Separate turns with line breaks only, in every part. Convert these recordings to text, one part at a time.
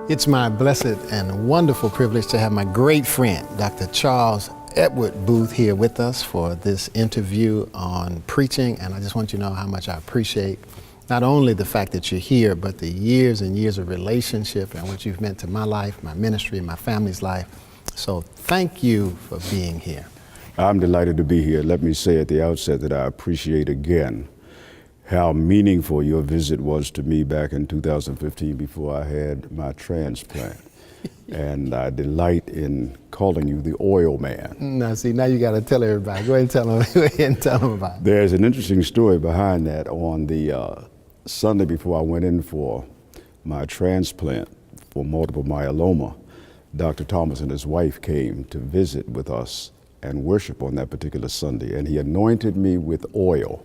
It's my blessed and wonderful privilege to have my great friend, Dr. Charles Edward Booth, here with us for this interview on preaching. And I just want you to know how much I appreciate not only the fact that you're here, but the years and years of relationship and what you've meant to my life, my ministry, my family's life. So thank you for being here.
I'm delighted to be here. Let me say at the outset that I appreciate again how meaningful your visit was to me back in 2015 before I had my transplant. And I delight in calling you the oil man.
Now, see, now you got to tell everybody. Go ahead and tell them, go ahead and tell them about it.
There's an interesting story behind that. On the Sunday before I went in for my transplant for multiple myeloma, Dr. Thomas and his wife came to visit with us and worship on that particular Sunday, and he anointed me with oil.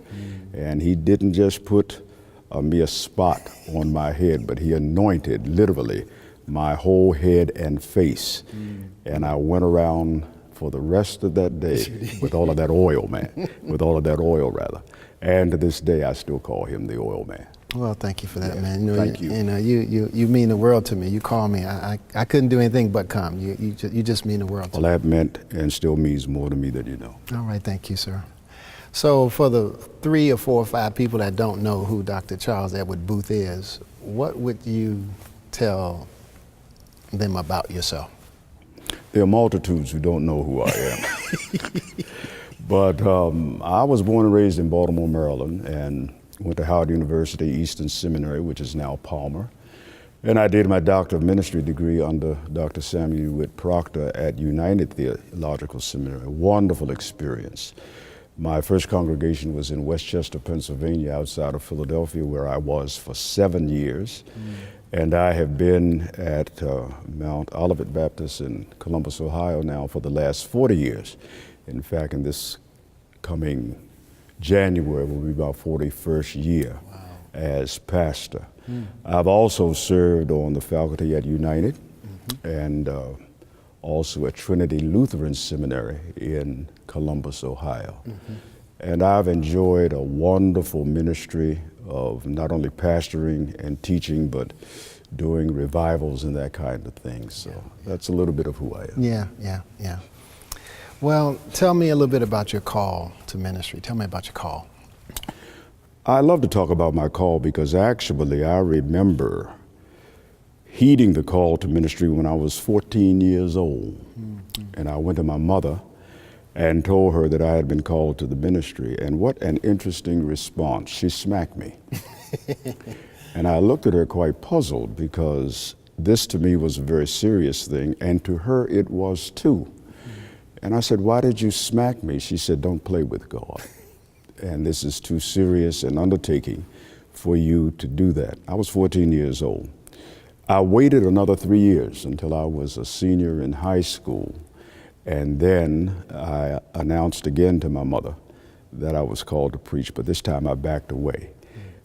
And he didn't just put a mere spot on my head, but he anointed literally my whole head and face. And I went around for the rest of that day with all of that oil, man, with all of that oil rather. And to this day, I still call him the oil man.
Well, thank you for that, man.
Thank you.
You mean the world to me. You call me. I couldn't do anything but come. You just mean the world to me.
Well, that meant and still means more to me than you know.
All right, thank you, sir. So for the 3 or 4 or 5 people that don't know who Dr. Charles Edward Booth is, what would you tell them about yourself?
There are multitudes who don't know who I am. But I was born and raised in Baltimore, Maryland, and went to Howard University, Eastern Seminary, which is now Palmer. And I did my Doctor of Ministry degree under Dr. Samuel Witt Proctor at United Theological Seminary. Wonderful experience. My first congregation was in Westchester, Pennsylvania, outside of Philadelphia, where I was for 7 years. And I have been at Mount Olivet Baptist in Columbus, Ohio now for the last 40 years. In fact, in this coming January will be my 41st year as pastor. I've also served on the faculty at United and also at Trinity Lutheran Seminary in Columbus, Ohio. And I've enjoyed a wonderful ministry of not only pastoring and teaching, but doing revivals and that kind of thing. So that's a little bit of who I am.
Yeah. Well, tell me a little bit about your call to ministry. Tell me about your call.
I love to talk about my call because actually I remember heeding the call to ministry when I was 14 years old. And I went to my mother and told her that I had been called to the ministry. And what an interesting response. She smacked me. And I looked at her quite puzzled because this to me was a very serious thing, and to her it was too. And I said, "Why did you smack me?" She said, "Don't play with God. And this is too serious an undertaking for you to do that." I was 14 years old. I waited another 3 years until I was a senior in high school. And then I announced again to my mother that I was called to preach, but this time I backed away.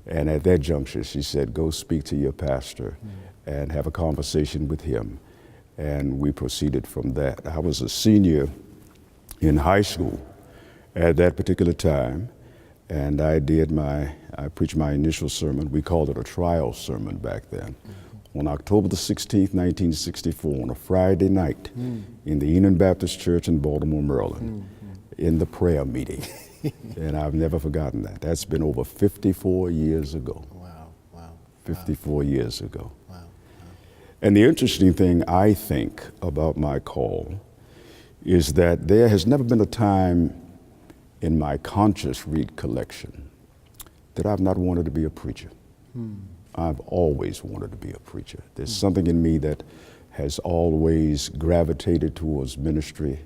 And at that juncture, she said, "Go speak to your pastor and have a conversation with him." And we proceeded from that. I was a senior in high school at that particular time, and I preached my initial sermon. We called it a trial sermon back then. On October the 16th, 1964, on a Friday night in the Enon Baptist Church in Baltimore, Maryland, in the prayer meeting. And I've never forgotten that. That's been over 54 years ago.
Wow.
54 years ago. And the interesting thing I think about my call is that there has never been a time in my conscious recollection that I've not wanted to be a preacher. I've always wanted to be a preacher. There's something in me that has always gravitated towards ministry,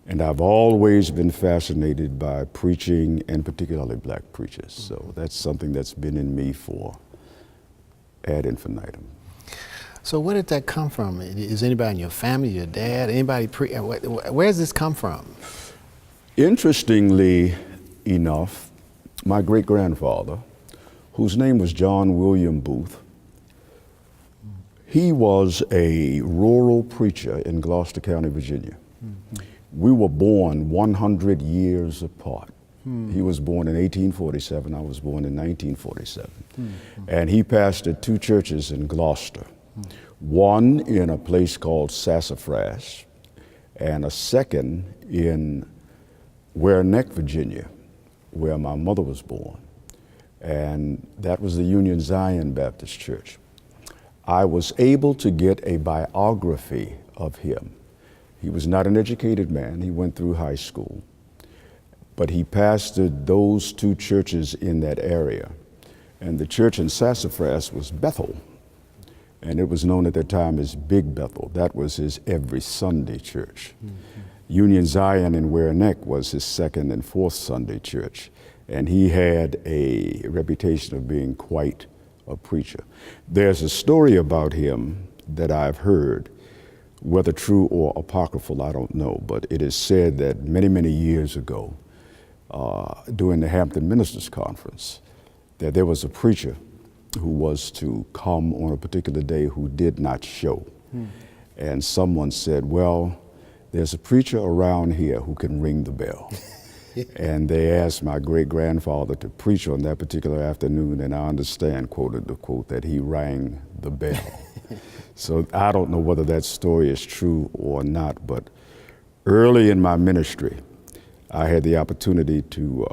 and I've always been fascinated by preaching, and particularly black preachers. So that's something that's been in me for ad infinitum.
So where did that come from? Is anybody in your family, your dad, anybody, where does this come from?
Interestingly enough, my great-grandfather, whose name was John William Booth, he was a rural preacher in Gloucester County, Virginia. We were born 100 years apart. He was born in 1847, I was born in 1947. And he pastored 2 churches in Gloucester. One in a place called Sassafras, and a second in Ware Neck, Virginia, where my mother was born. And that was the Union Zion Baptist Church. I was able to get a biography of him. He was not an educated man. He went through high school, but he pastored those two churches in that area. And the church in Sassafras was Bethel, and it was known at that time as Big Bethel. That was his every Sunday church. Union Zion in Ware Neck was his second and fourth Sunday church, and he had a reputation of being quite a preacher. There's a story about him that I've heard, whether true or apocryphal, I don't know, but it is said that many, many years ago, during the Hampton Ministers Conference, that there was a preacher who was to come on a particular day who did not show. And someone said, well, there's a preacher around here who can ring the bell. And they asked my great-grandfather to preach on that particular afternoon, and I understand, quoted the quote, that he rang the bell. So I don't know whether that story is true or not, but early in my ministry, I had the opportunity to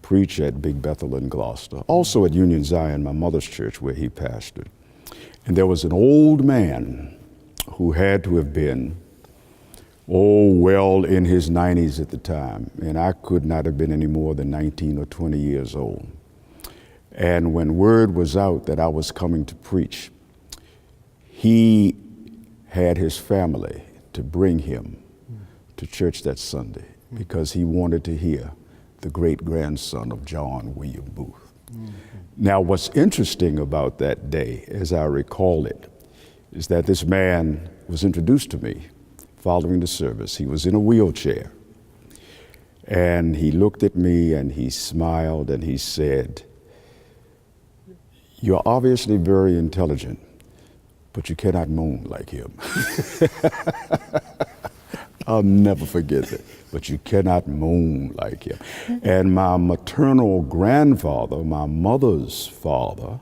preach at Big Bethel in Gloucester, also at Union Zion, my mother's church, where he pastored. And there was an old man who had to have been, well in his 90s at the time, and I could not have been any more than 19 or 20 years old. And when word was out that I was coming to preach, he had his family to bring him to church that Sunday because he wanted to hear the great-grandson of John William Booth. Now, what's interesting about that day, as I recall it, is that this man was introduced to me following the service. He was in a wheelchair, and he looked at me and he smiled and he said, "You're obviously very intelligent, but you cannot moan like him." I'll never forget that. But you cannot moan like him. And my maternal grandfather, my mother's father,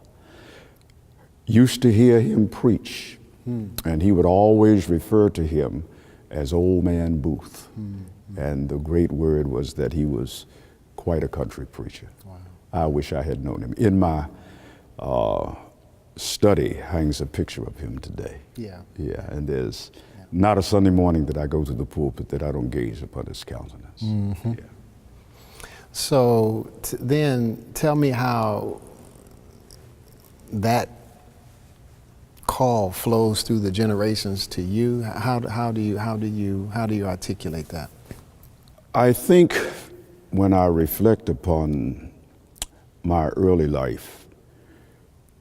used to hear him preach. And he would always refer to him as Old Man Booth. And the great word was that he was quite a country preacher. Wow. I wish I had known him. In my study hangs a picture of him today. Yeah, and there's not a Sunday morning that I go to the pulpit that I don't gaze upon his countenance.
So then tell me how that call flows through the generations to you. How do you articulate that?
I think when I reflect upon my early life,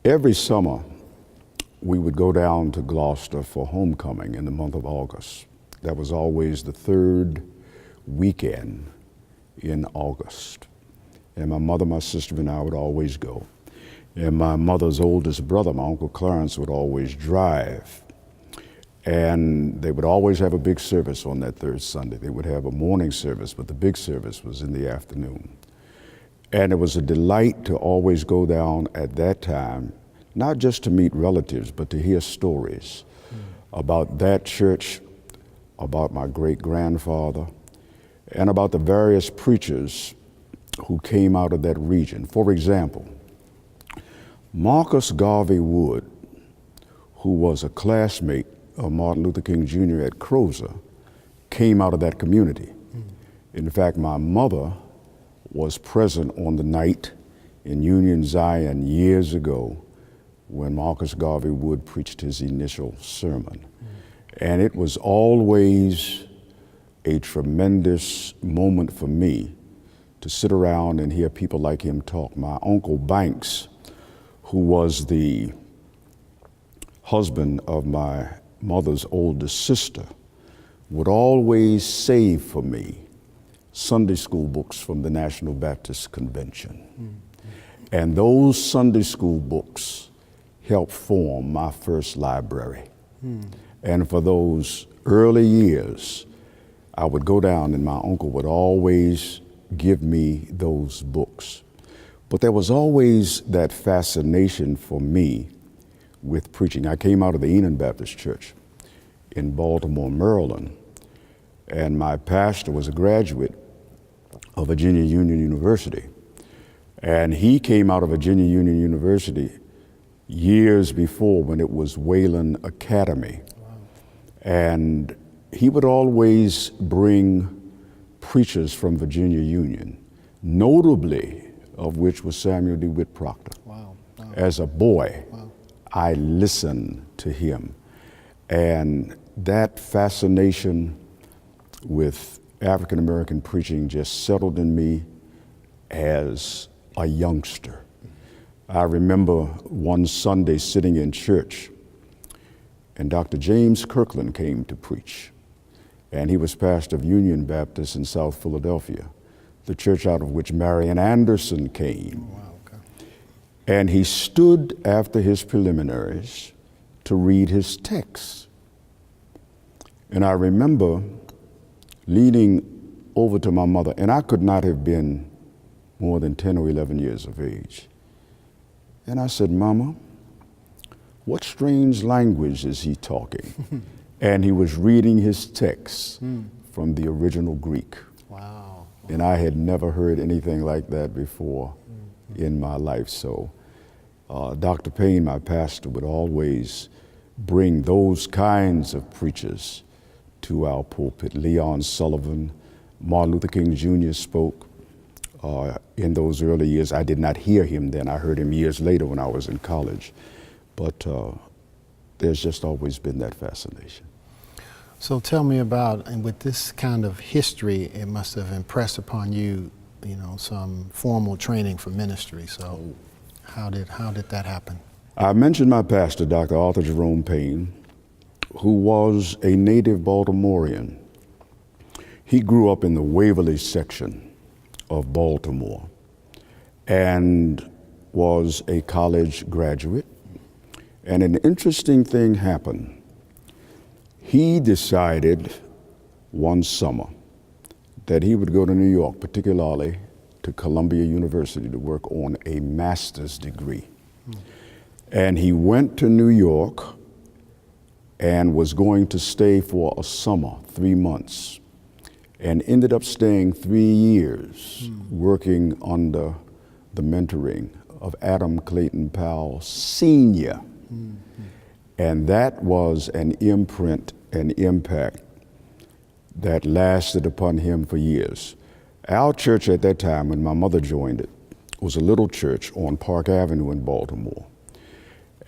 every summer we would go down to Gloucester for homecoming in the month of August. That was always the third weekend in August. And my mother, my sister, and I would always go. And my mother's oldest brother, my Uncle Clarence, would always drive. And they would always have a big service on that third Sunday. They would have a morning service, but the big service was in the afternoon. And it was a delight to always go down at that time, not just to meet relatives, but to hear stories about that church, about my great-grandfather, and about the various preachers who came out of that region. For example, Marcus Garvey Wood, who was a classmate of Martin Luther King Jr. at Crozer, came out of that community. In fact, my mother was present on the night in Union Zion years ago when Marcus Garvey Wood preached his initial sermon. And it was always a tremendous moment for me to sit around and hear people like him talk. My Uncle Banks, who was the husband of my mother's oldest sister, would always save for me Sunday school books from the National Baptist Convention. And those Sunday school books helped form my first library. And for those early years, I would go down and my uncle would always give me those books. But there was always that fascination for me with preaching. I came out of the Enon Baptist Church in Baltimore, Maryland, and my pastor was a graduate of Virginia Union University. And he came out of Virginia Union University years before, when it was Wayland Academy. Wow. And he would always bring preachers from Virginia Union, notably of which was Samuel DeWitt Proctor.
Wow. Wow.
As a boy,
wow.
I listened to him. And that fascination with African American preaching just settled in me as a youngster. I remember one Sunday sitting in church, and Dr. James Kirkland came to preach. And he was pastor of Union Baptist in South Philadelphia, the church out of which Marian Anderson came.
Oh, wow, okay.
And he stood after his preliminaries to read his text. And I remember leaning over to my mother, and I could not have been more than 10 or 11 years of age. And I said, "Mama, what strange language is he talking?" And he was reading his text from the original Greek.
Wow.
And I had never heard anything like that before in my life. So Dr. Payne, my pastor, would always bring those kinds of preachers to our pulpit. Leon Sullivan, Martin Luther King Jr. spoke in those early years. I did not hear him then. I heard him years later when I was in college. But there's just always been that fascination.
So tell me about, and with this kind of history, it must have impressed upon you, some formal training for ministry. So how did that happen?
I mentioned my pastor, Dr. Arthur Jerome Payne, who was a native Baltimorean. He grew up in the Waverly section of Baltimore and was a college graduate. And an interesting thing happened. He decided one summer that he would go to New York, particularly to Columbia University, to work on a master's degree. And he went to New York and was going to stay for a summer, 3 months, and ended up staying 3 years working under the mentoring of Adam Clayton Powell Sr. And that was an imprint, an impact that lasted upon him for years. Our church at that time, when my mother joined it, was a little church on Park Avenue in Baltimore.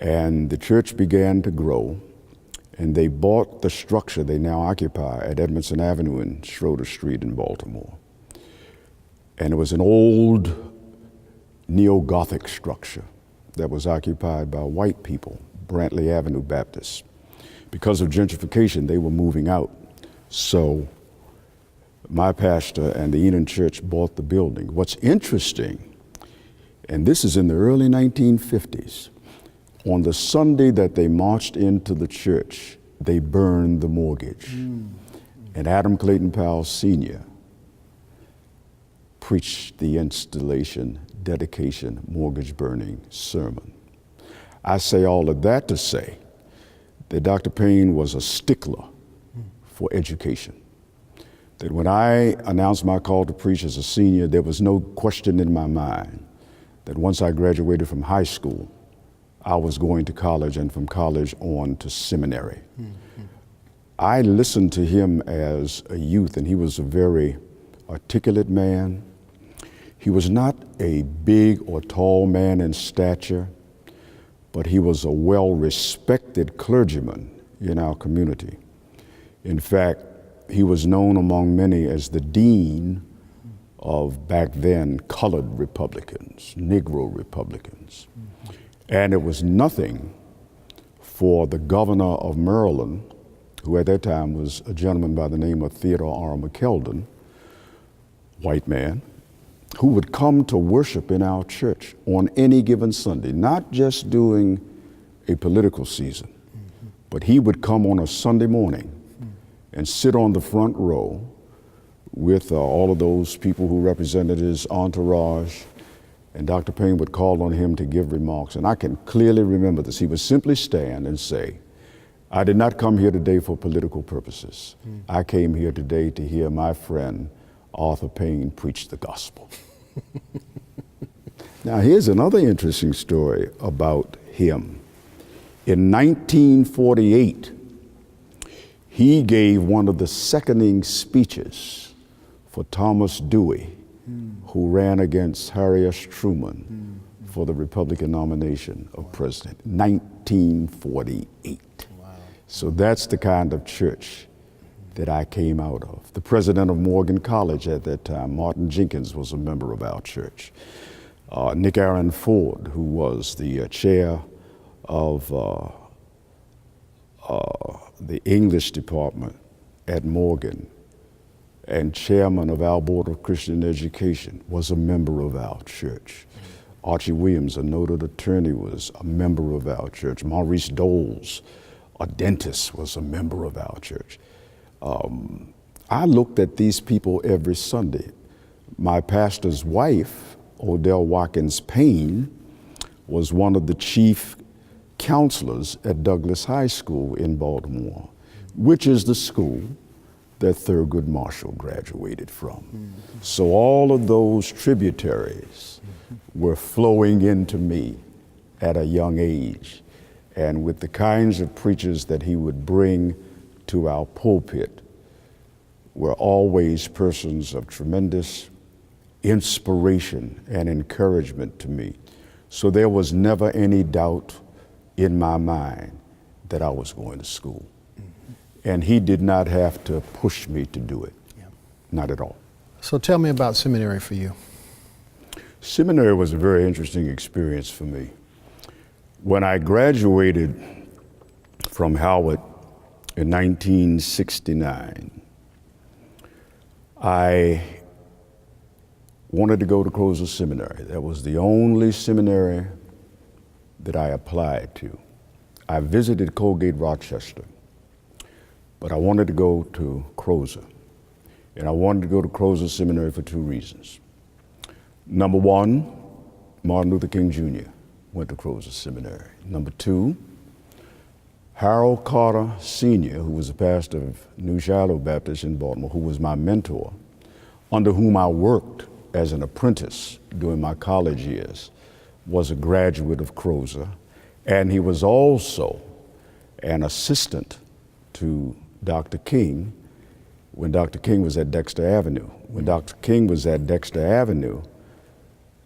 And the church began to grow, and they bought the structure they now occupy at Edmondson Avenue and Schroeder Street in Baltimore. And it was an old neo-Gothic structure that was occupied by white people, Brantley Avenue Baptists. Because of gentrification, they were moving out. So my pastor and the Enon Church bought the building. What's interesting, and this is in the early 1950s, on the Sunday that they marched into the church, they burned the mortgage. And Adam Clayton Powell Sr. preached the installation, dedication, mortgage burning sermon. I say all of that to say that Dr. Payne was a stickler for education. That when I announced my call to preach as a senior, there was no question in my mind that once I graduated from high school, I was going to college, and from college on to seminary. I listened to him as a youth, and he was a very articulate man. He was not a big or tall man in stature, but he was a well-respected clergyman in our community. In fact, he was known among many as the dean of, back then, colored Republicans, Negro Republicans. And it was nothing for the governor of Maryland, who at that time was a gentleman by the name of Theodore R. McKeldin, white man, who would come to worship in our church on any given Sunday, not just during a political season, but he would come on a Sunday morning and sit on the front row with all of those people who represented his entourage And Dr. Payne would call on him to give remarks. And I can clearly remember this. He would simply stand and say, I did not come here today for political purposes. I came here today to hear my friend Arthur Payne preach the gospel. Now, here's another interesting story about him. In 1948, he gave one of the seconding speeches for Thomas Dewey, who ran against Harry S. Truman for the Republican nomination of president. 1948.
Wow.
So that's the kind of church that I came out of. The president of Morgan College at that time, Martin Jenkins, was a member of our church. Nick Aaron Ford, who was the chair of the English department at Morgan and chairman of our Board of Christian Education, was a member of our church. Archie Williams, a noted attorney, was a member of our church. Maurice Doles, a dentist, was a member of our church. I looked at these people every Sunday. My pastor's wife, Odell Watkins Payne, was one of the chief counselors at Douglas High School in Baltimore, which is the school that Thurgood Marshall graduated from. So all of those tributaries were flowing into me at a young age. And with the kinds of preachers that he would bring to our pulpit were always persons of tremendous inspiration and encouragement to me. So there was never any doubt in my mind that I was going to school. And he did not have to push me to do it. Not at all.
So tell me about seminary for you.
Seminary was a very interesting experience for me. When I graduated from Howard in 1969, I wanted to go to Crozer Seminary. That was the only seminary that I applied to. I visited Colgate Rochester, but I wanted to go to Crozer. And I wanted to go to Crozer Seminary for two reasons. Number one, Martin Luther King Jr. went to Crozer Seminary. Number two, Harold Carter Sr., who was a pastor of New Shiloh Baptist in Baltimore, who was my mentor, under whom I worked as an apprentice during my college years, was a graduate of Crozer, and he was also an assistant to Dr. King when Dr. King was at Dexter Avenue. When Dr. King was at Dexter Avenue,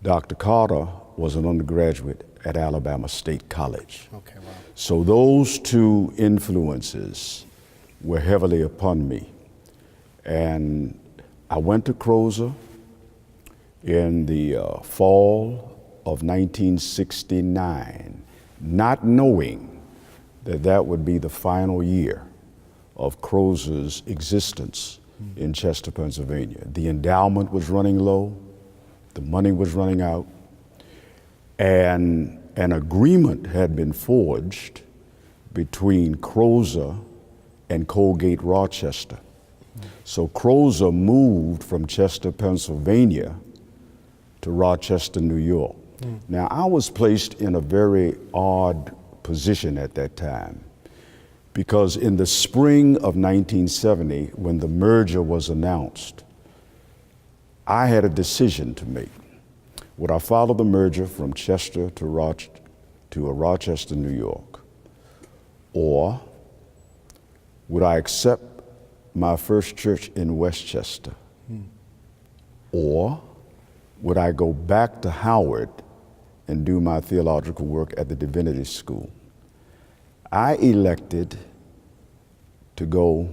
Dr. Carter was an undergraduate at Alabama State College.
Okay, wow.
So those two influences were heavily upon me. And I went to Crozer in the fall of 1969, not knowing that that would be the final year of Crozer's existence in Chester, Pennsylvania. The endowment was running low, the money was running out, and an agreement had been forged between Crozer and Colgate Rochester. So Crozer moved from Chester, Pennsylvania to Rochester, New York. Now, I was placed in a very odd position at that time, because in the spring of 1970, when the merger was announced, I had a decision to make. Would I follow the merger from Chester to Rochester, New York? Or would I accept my first church in Westchester? Or would I go back to Howard and do my theological work at the Divinity School? I elected to go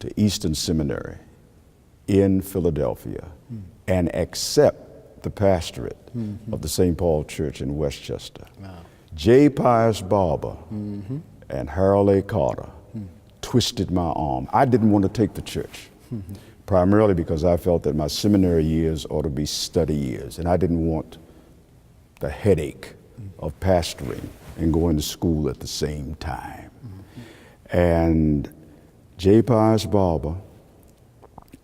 to Eastern Seminary in Philadelphia and accept the pastorate of the St. Paul Church in Westchester.
Wow.
J. Pius Barber and Harold A. Carter twisted my arm. I didn't want to take the church, primarily because I felt that my seminary years ought to be study years, and I didn't want the headache of pastoring and going to school at the same time. And J. Pius Barber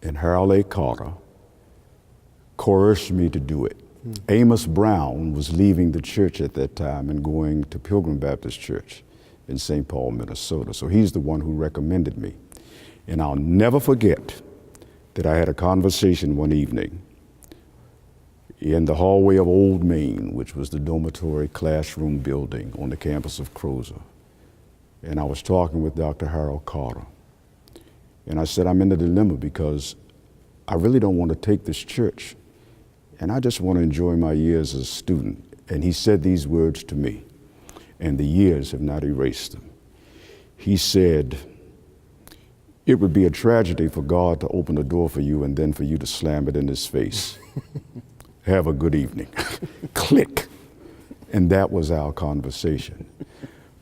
and Harold A. Carter coerced me to do it. Amos Brown was leaving the church at that time and going to Pilgrim Baptist Church in St. Paul, Minnesota. So he's the one who recommended me. And I'll never forget that I had a conversation one evening in the hallway of Old Main, which was the dormitory classroom building on the campus of Crozer. And I was talking with Dr. Harold Carter. And I said, I'm in a dilemma because I really don't want to take this church, and I just want to enjoy my years as a student. And he said these words to me, and the years have not erased them. He said, it would be a tragedy for God to open a door for you and then for you to slam it in his face. Have a good evening. Click. And that was our conversation.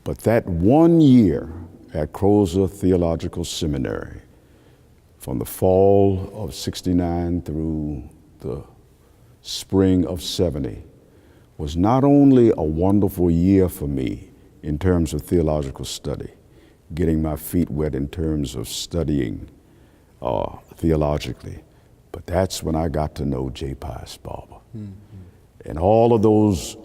But that 1 year at Crozer Theological Seminary, from the fall of '69 through the spring of '70, was not only a wonderful year for me in terms of theological study, getting my feet wet in terms of studying theologically, but that's when I got to know J. Pius Barber. And all of those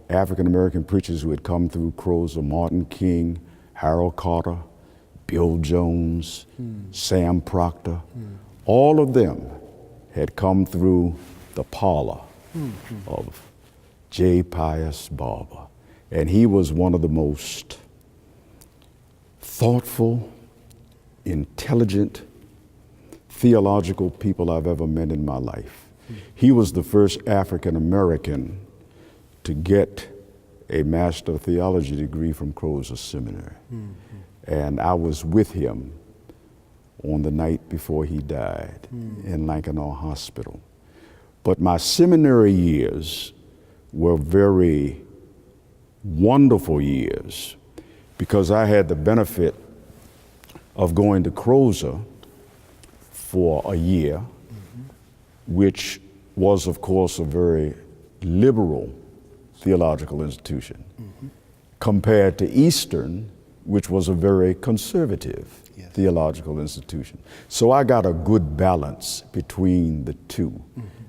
African-American preachers who had come through Crozer, Martin King, Harold Carter, Bill Jones, Sam Proctor, all of them had come through the parlor of J. Pius Barber. And he was one of the most thoughtful, intelligent, theological people I've ever met in my life. He was the first African American to get a Master of Theology degree from Crozer Seminary. And I was with him on the night before he died in Lankenau Hospital. But my seminary years were very wonderful years because I had the benefit of going to Crozer for a year, which was, of course, a very liberal theological institution, compared to Eastern, which was a very conservative theological institution. So I got a good balance between the two,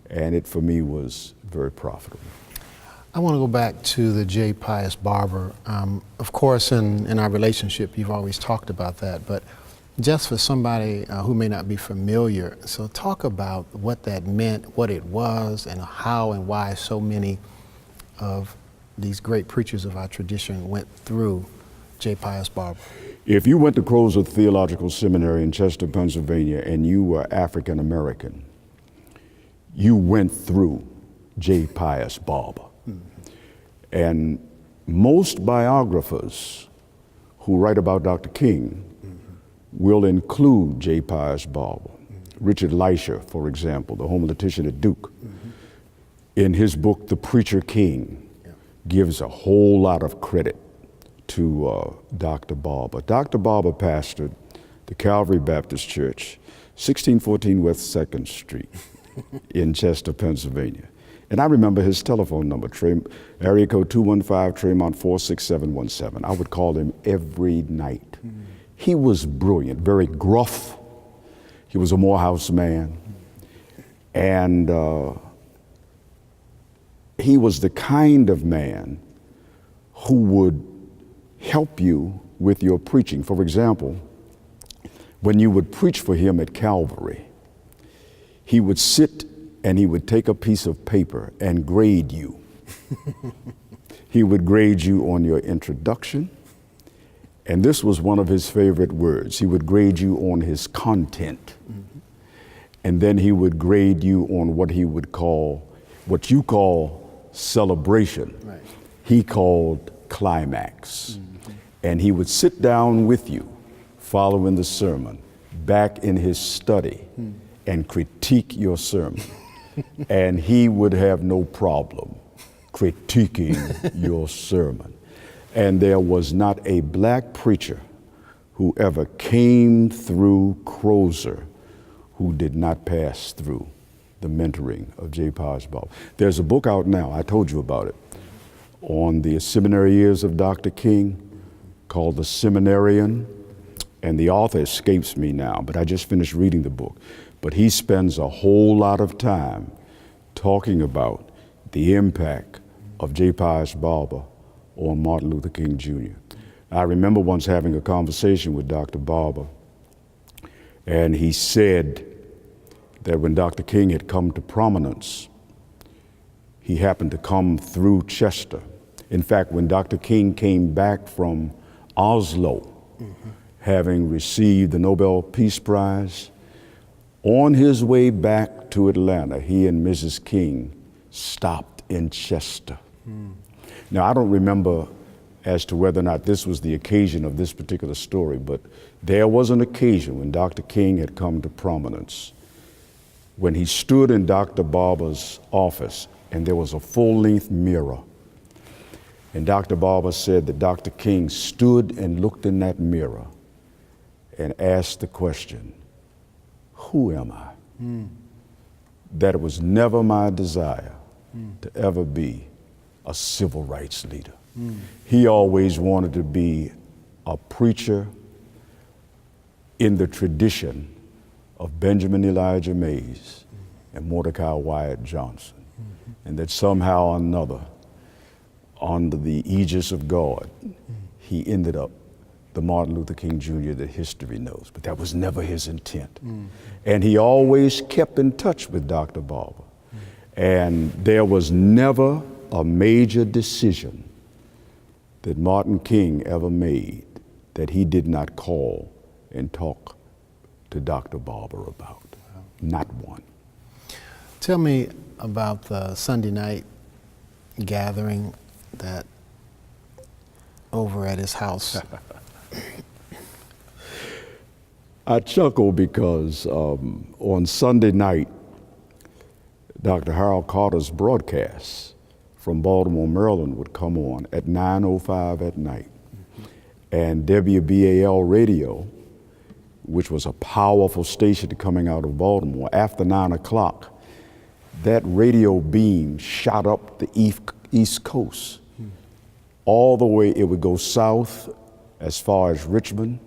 and it for me was very profitable.
I want to go back to the J. Pius Barber. Of course, in our relationship, you've always talked about that, but just for somebody who may not be familiar, so talk about what that meant, what it was, and how and why so many of these great preachers of our tradition went through J. Pius Barber.
If you went to Crozer Theological Seminary in Chester, Pennsylvania, and you were African American, you went through J. Pius Barber. And most biographers who write about Dr. King will include J. Pius Barber. Richard Leisher, for example, the homiletician at Duke, in his book, The Preacher King, gives a whole lot of credit to Dr. Barber. Dr. Barber pastored the Calvary Baptist Church, 1614 West 2nd Street in Chester, Pennsylvania. And I remember his telephone number, area code 215 Tremont 46717. I would call him every night. He was brilliant, very gruff. He was a Morehouse man. And he was the kind of man who would help you with your preaching. For example, when you would preach for him at Calvary, he would sit and he would take a piece of paper and grade you. He would grade you on your introduction, and this was one of his favorite words. He would grade you on his content, and then he would grade you on what he would call, what you call celebration. Right. He called climax. And he would sit down with you following the sermon back in his study and critique your sermon. And he would have no problem critiquing your sermon. And there was not a black preacher who ever came through Crozer who did not pass through the mentoring of J. Pius Barber. There's a book out now, I told you about it, on the seminary years of Dr. King called The Seminarian, and the author escapes me now, but I just finished reading the book. But he spends a whole lot of time talking about the impact of J. Pius Barber on Martin Luther King Jr. I remember once having a conversation with Dr. Barber, and he said that when Dr. King had come to prominence, he happened to come through Chester. In fact, when Dr. King came back from Oslo, having received the Nobel Peace Prize, on his way back to Atlanta, he and Mrs. King stopped in Chester. Now, I don't remember as to whether or not this was the occasion of this particular story, but there was an occasion when Dr. King had come to prominence, when he stood in Dr. Barber's office, and there was a full-length mirror. And Dr. Barber said that Dr. King stood and looked in that mirror and asked the question, who am I? That it was never my desire to ever be a civil rights leader. He always wanted to be a preacher in the tradition of Benjamin Elijah Mays and Mordecai Wyatt Johnson, and that somehow or another, under the aegis of God, he ended up the Martin Luther King Jr. that history knows, but that was never his intent. And he always kept in touch with Dr. Barber. And there was never a major decision that Martin King ever made that he did not call and talk to Dr. Barber about. Not one.
Tell me about the Sunday night gathering that over at his house.
I chuckle because on Sunday night, Dr. Harold Carter's broadcast from Baltimore, Maryland would come on at 9:05 at night. And WBAL radio, which was a powerful station coming out of Baltimore, after 9 o'clock, that radio beam shot up the East Coast. All the way, it would go south as far as Richmond,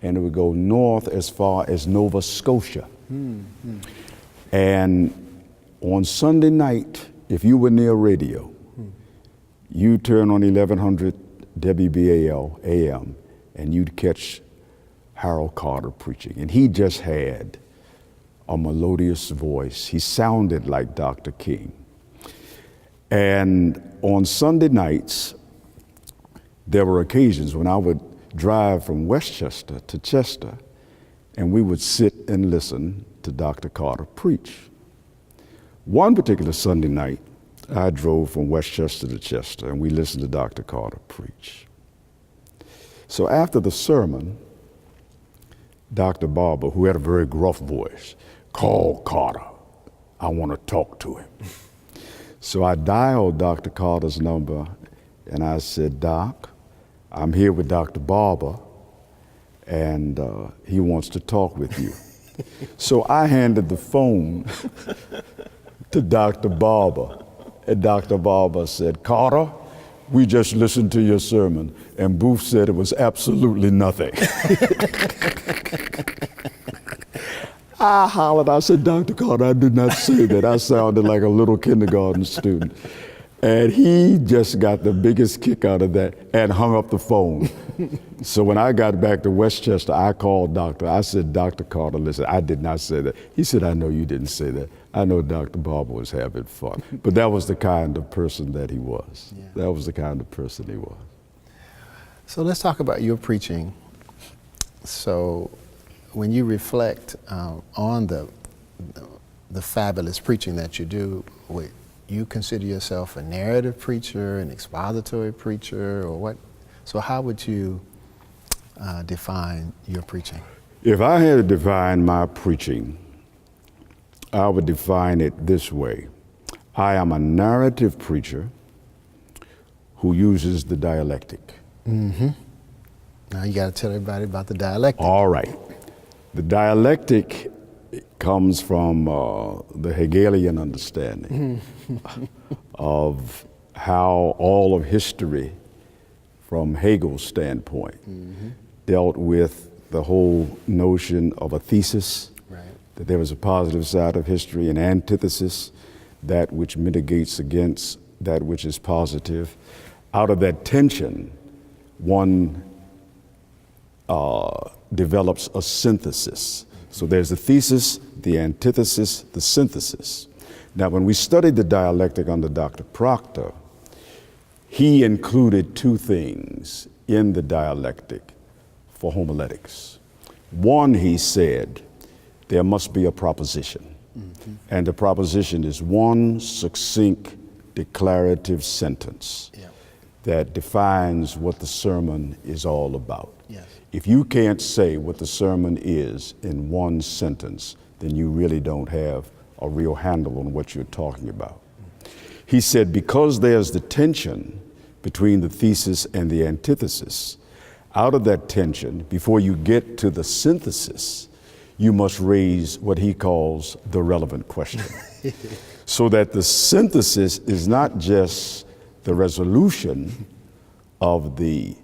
and it would go north as far as Nova Scotia. And on Sunday night, if you were near radio, you turn on 1100 WBAL AM, and you'd catch Harold Carter preaching. And he just had a melodious voice. He sounded like Dr. King. And on Sunday nights, there were occasions when I would drive from Westchester to Chester, and we would sit and listen to Dr. Carter preach. One particular Sunday night, I drove from Westchester to Chester, and we listened to Dr. Carter preach. So after the sermon, Dr. Barber, who had a very gruff voice, called Carter. I want to talk to him. So I dialed Dr. Carter's number, and I said, Doc, I'm here with Dr. Barber, and he wants to talk with you. So I handed the phone to Dr. Barber, and Dr. Barber said, Carter, we just listened to your sermon, and Booth said it was absolutely nothing. I hollered, I said, Dr. Carter, I did not say that. I sounded like a little kindergarten student. And he just got the biggest kick out of that and hung up the phone. So when I got back to Westchester, I called I said, Dr. Carter, listen, I did not say that. He said, I know you didn't say that. I know Dr. Barber was having fun. But that was the kind of person that he was. Yeah. That was the kind of person he was.
So let's talk about your preaching. So when you reflect on the fabulous preaching that you do, you consider yourself a narrative preacher, an expository preacher, or what? So how would you define your preaching?
If I had to define my preaching, I would define it this way. I am a narrative preacher who uses the dialectic.
Now you got to tell everybody about the dialectic.
All right. The dialectic comes from the Hegelian understanding of how all of history, from Hegel's standpoint, dealt with the whole notion of a thesis, that there was a positive side of history, an antithesis, that which mitigates against that which is positive. Out of that tension, one develops a synthesis. So there's the thesis, the antithesis, the synthesis. Now, when we studied the dialectic under Dr. Proctor, he included two things in the dialectic for homiletics. One, he said, there must be a proposition. And the proposition is one succinct, declarative sentence that defines what the sermon is all about.
Yes.
If you can't say what the sermon is in one sentence, then you really don't have a real handle on what you're talking about. He said, because there's the tension between the thesis and the antithesis, out of that tension, before you get to the synthesis, you must raise what he calls the relevant question. So that the synthesis is not just the resolution of the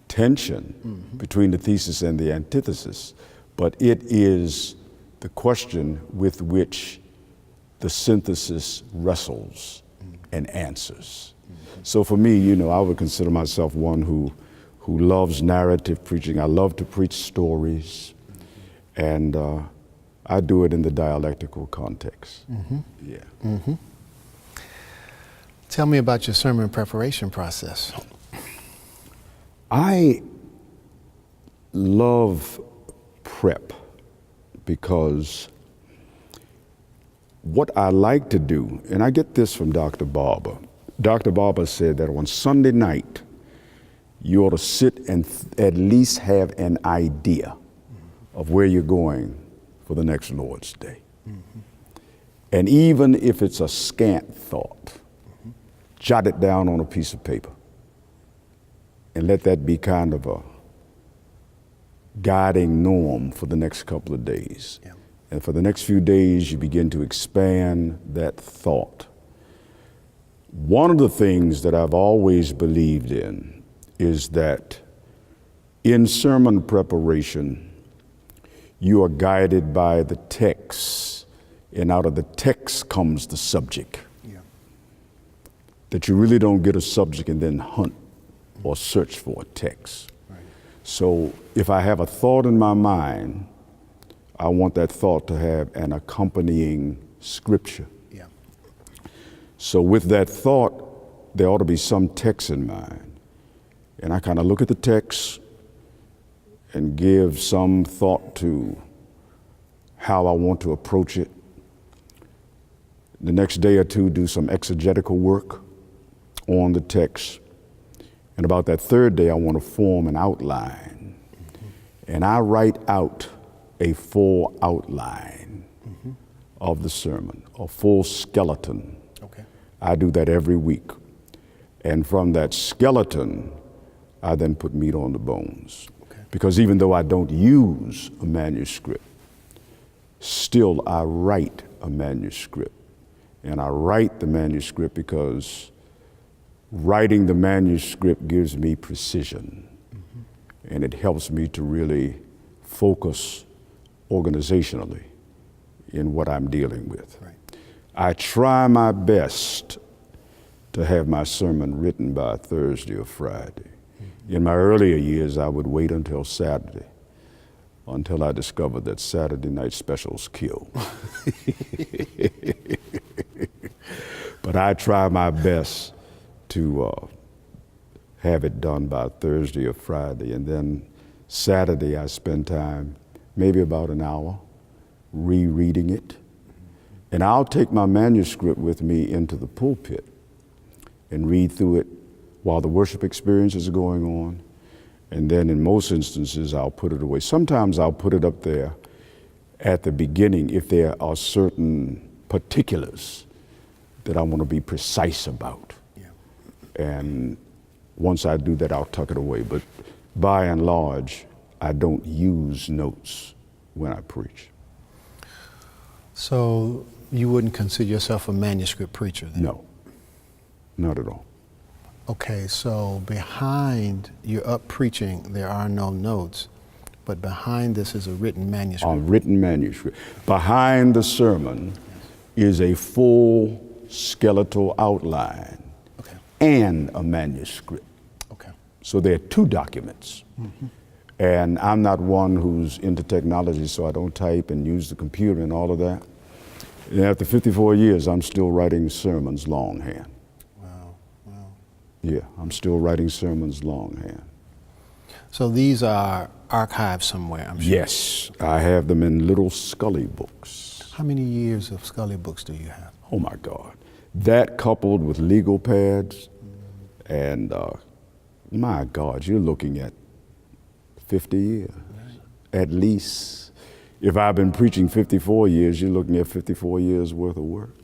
tension between the thesis and the antithesis, but it is the question with which the synthesis wrestles and answers. So for me, you know, I would consider myself one who loves narrative preaching. I love to preach stories, and I do it in the dialectical context. Yeah.
Tell me about your sermon preparation process.
I love prep because what I like to do, and I get this from Dr. Barber. Dr. Barber said that on Sunday night, you ought to sit and at least have an idea of where you're going for the next Lord's Day. And even if it's a scant thought, jot it down on a piece of paper and let that be kind of a guiding norm for the next couple of days.
Yeah.
And for the next few days, you begin to expand that thought. One of the things that I've always believed in is that in sermon preparation, you are guided by the text, and out of the text comes the subject.
Yeah.
That you really don't get a subject and then hunt or search for a text.
Right.
So if I have a thought in my mind, I want that thought to have an accompanying scripture.
Yeah.
So with that thought, there ought to be some text in mind. And I kind of look at the text and give some thought to how I want to approach it. The next day or two, do some exegetical work on the text. And about that third day, I want to form an outline. And I write out a full outline of the sermon, a full skeleton.
Okay.
I do that every week. And from that skeleton, I then put meat on the bones.
Okay.
Because even though I don't use a manuscript, still I write a manuscript. And I write the manuscript because writing the manuscript gives me precision. And it helps me to really focus organizationally in what I'm dealing with.
Right.
I try my best to have my sermon written by Thursday or Friday. In my earlier years, I would wait until Saturday, until I discovered that Saturday night specials kill. But I try my best to have it done by Thursday or Friday. And then Saturday, I spend time, maybe about an hour, rereading it. And I'll take my manuscript with me into the pulpit and read through it while the worship experience is going on. And then in most instances, I'll put it away. Sometimes I'll put it up there at the beginning if there are certain particulars that I want to be precise about.
Yeah.
And once I do that, I'll tuck it away. But by and large, I don't use notes when I preach.
So you wouldn't consider yourself a manuscript preacher then?
No, not at all.
Okay, so behind you're up preaching, there are no notes, but behind this is a written manuscript.
A written manuscript. Behind the sermon is a full skeletal outline
Okay.
and a manuscript.
Okay.
So there are two documents.
Mm-hmm.
And I'm not one who's into technology, so I don't type and use the computer and all of that. And after 54 years, I'm still writing sermons longhand.
Wow. Wow.
Yeah, I'm still writing sermons longhand.
So these are archived somewhere, I'm sure.
Yes, I have them in little Scully books.
How many years of Scully books do you have?
Oh my God. That coupled with legal pads, and my God, you're looking at 50 years, at least. If I've been preaching 54 years, you're looking at 54 years worth of work.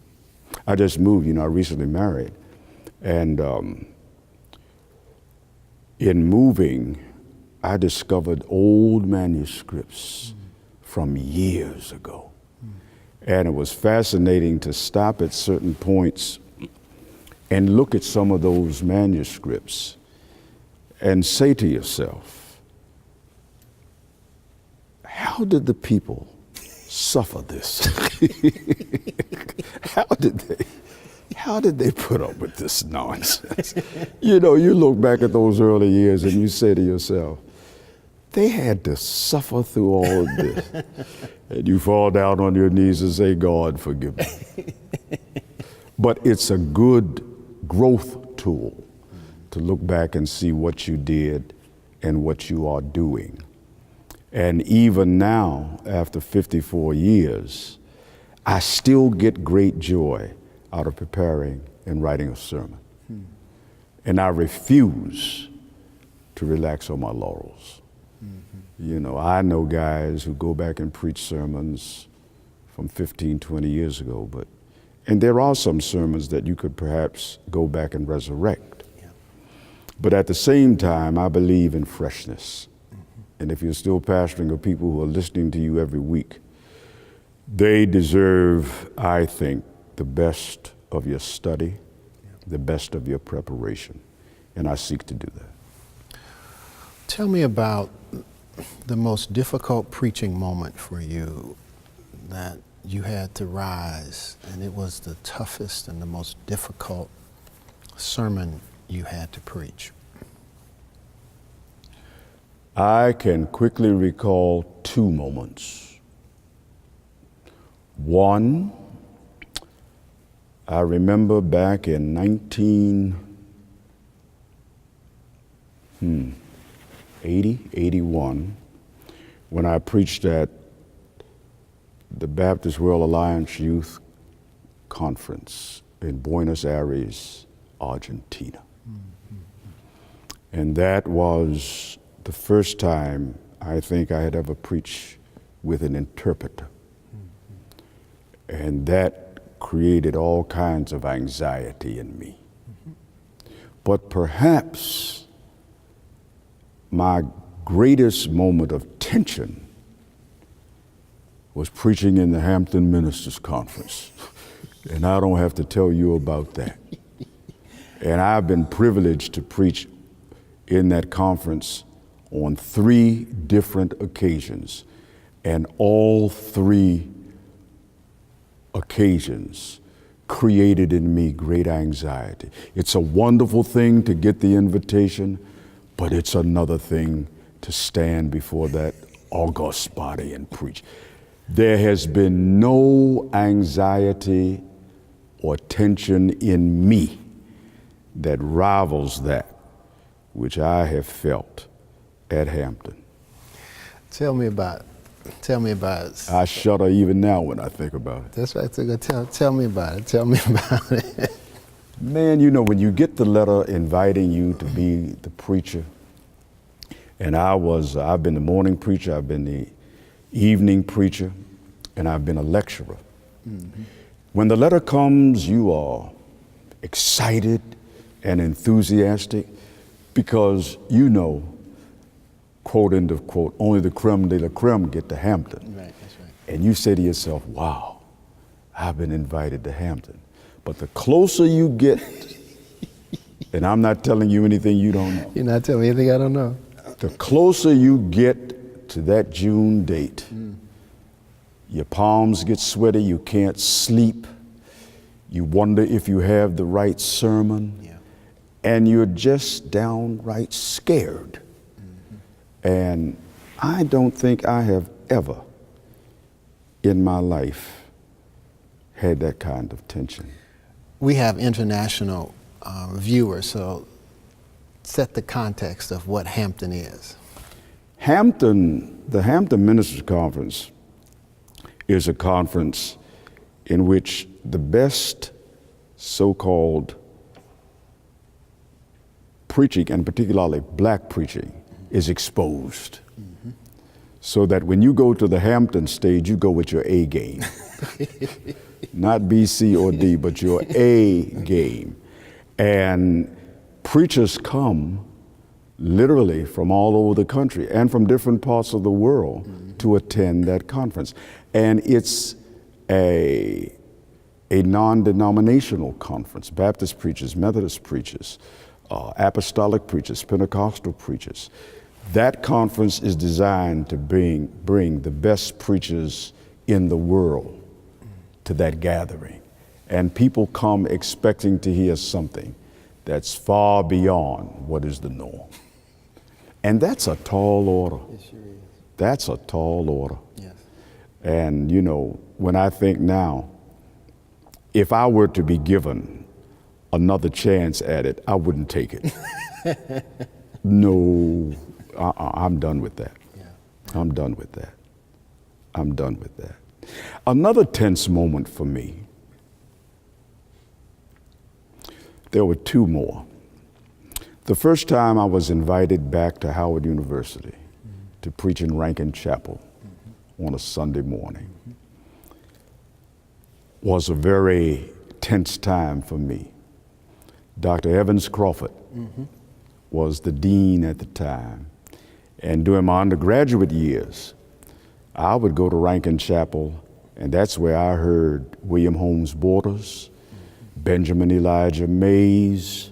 I just moved, I recently married. And in moving, I discovered old manuscripts from years ago. And it was fascinating to stop at certain points and look at some of those manuscripts and say to yourself, how did the people suffer this? How did they put up with this nonsense? You look back at those early years and you say to yourself, they had to suffer through all of this. And you fall down on your knees and say, God, forgive me. But it's a good growth tool to look back and see what you did and what you are doing. And even now, after 54 years, I still get great joy out of preparing and writing a sermon. And I refuse to relax on my laurels. I know guys who go back and preach sermons from 15, 20 years ago, and there are some sermons that you could perhaps go back and resurrect.
Yeah.
But at the same time, I believe in freshness. And if you're still pastoring of people who are listening to you every week, they deserve, I think, the best of your study, the best of your preparation. And I seek to do that.
Tell me about the most difficult preaching moment for you that you had to rise, and it was the toughest and the most difficult sermon you had to preach.
I can quickly recall two moments. One, I remember back in 81, when I preached at the Baptist World Alliance Youth Conference in Buenos Aires, Argentina. And that was the first time I think I had ever preached with an interpreter. And that created all kinds of anxiety in me. But perhaps my greatest moment of tension was preaching in the Hampton Ministers Conference. And I don't have to tell you about that. And I've been privileged to preach in that conference on 3 different occasions. And all 3 occasions created in me great anxiety. It's a wonderful thing to get the invitation, but it's another thing to stand before that august body and preach. There has been no anxiety or tension in me that rivals that which I have felt at Hampton.
Tell me about it.
I shudder even now when I think about it.
That's right. Tell me about it. Tell me about it.
Man, when you get the letter inviting you to be the preacher, and I've been the morning preacher, I've been the evening preacher, and I've been a lecturer. Mm-hmm. When the letter comes, you are excited and enthusiastic because quote, end of quote, only the creme de la creme get to Hampton.
Right, that's right.
And you say to yourself, wow, I've been invited to Hampton. But the closer you get, and I'm not telling you anything you don't know.
You're not telling me anything I don't know.
The closer you get to that June date, your palms get sweaty, you can't sleep, You wonder if you have the right sermon.
Yeah.
And you're just downright scared. And I don't think I have ever in my life had that kind of tension.
We have international viewers, so set the context of what Hampton is.
Hampton, the Hampton Ministers Conference is a conference in which the best so-called preaching, and particularly black preaching, is exposed. So that when you go to the Hampton stage, you go with your A game. Not B, C, or D, but your A game. And preachers come literally from all over the country and from different parts of the world to attend that conference. And it's a non-denominational conference. Baptist preachers, Methodist preachers, apostolic preachers, Pentecostal preachers. That conference is designed to bring the best preachers in the world to that gathering. And people come expecting to hear something that's far beyond what is the norm. And that's a tall order.
It sure is.
That's a tall order.
Yes.
And you know, when I think now, if I were to be given another chance at it, I wouldn't take it. No, I'm done with that.
Yeah.
I'm done with that. I'm done with that. Another tense moment for me, there were two more. The first time I was invited back to Howard University to preach in Rankin Chapel on a Sunday morning was a very tense time for me. Dr. Evans Crawford was the dean at the time. And during my undergraduate years, I would go to Rankin Chapel, and that's where I heard William Holmes Borders, Benjamin Elijah Mays,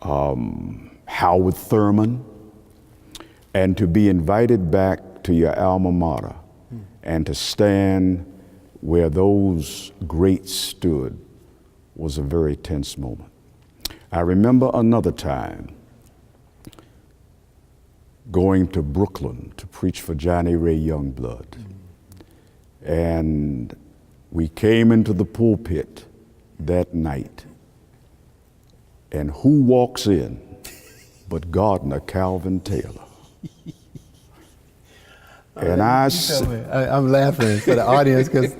Howard Thurman, and to be invited back to your alma mater and to stand where those greats stood was a very tense moment. I remember another time going to Brooklyn to preach for Johnny Ray Youngblood. And we came into the pulpit that night, and who walks in but Gardner Calvin Taylor? And
I'm laughing for the audience because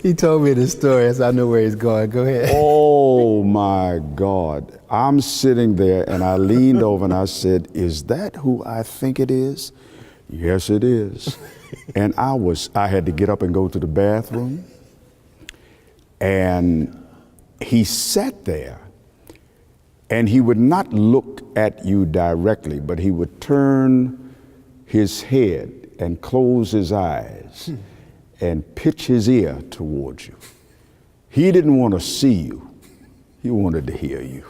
he told me this story, so I know where he's going. Go ahead.
Oh my God. I'm sitting there and I leaned over and I said, "Is that who I think it is?" "Yes, it is." And I had to get up and go to the bathroom. And he sat there and he would not look at you directly, but he would turn his head and close his eyes and pitch his ear towards you. He didn't want to see you. He wanted to hear you.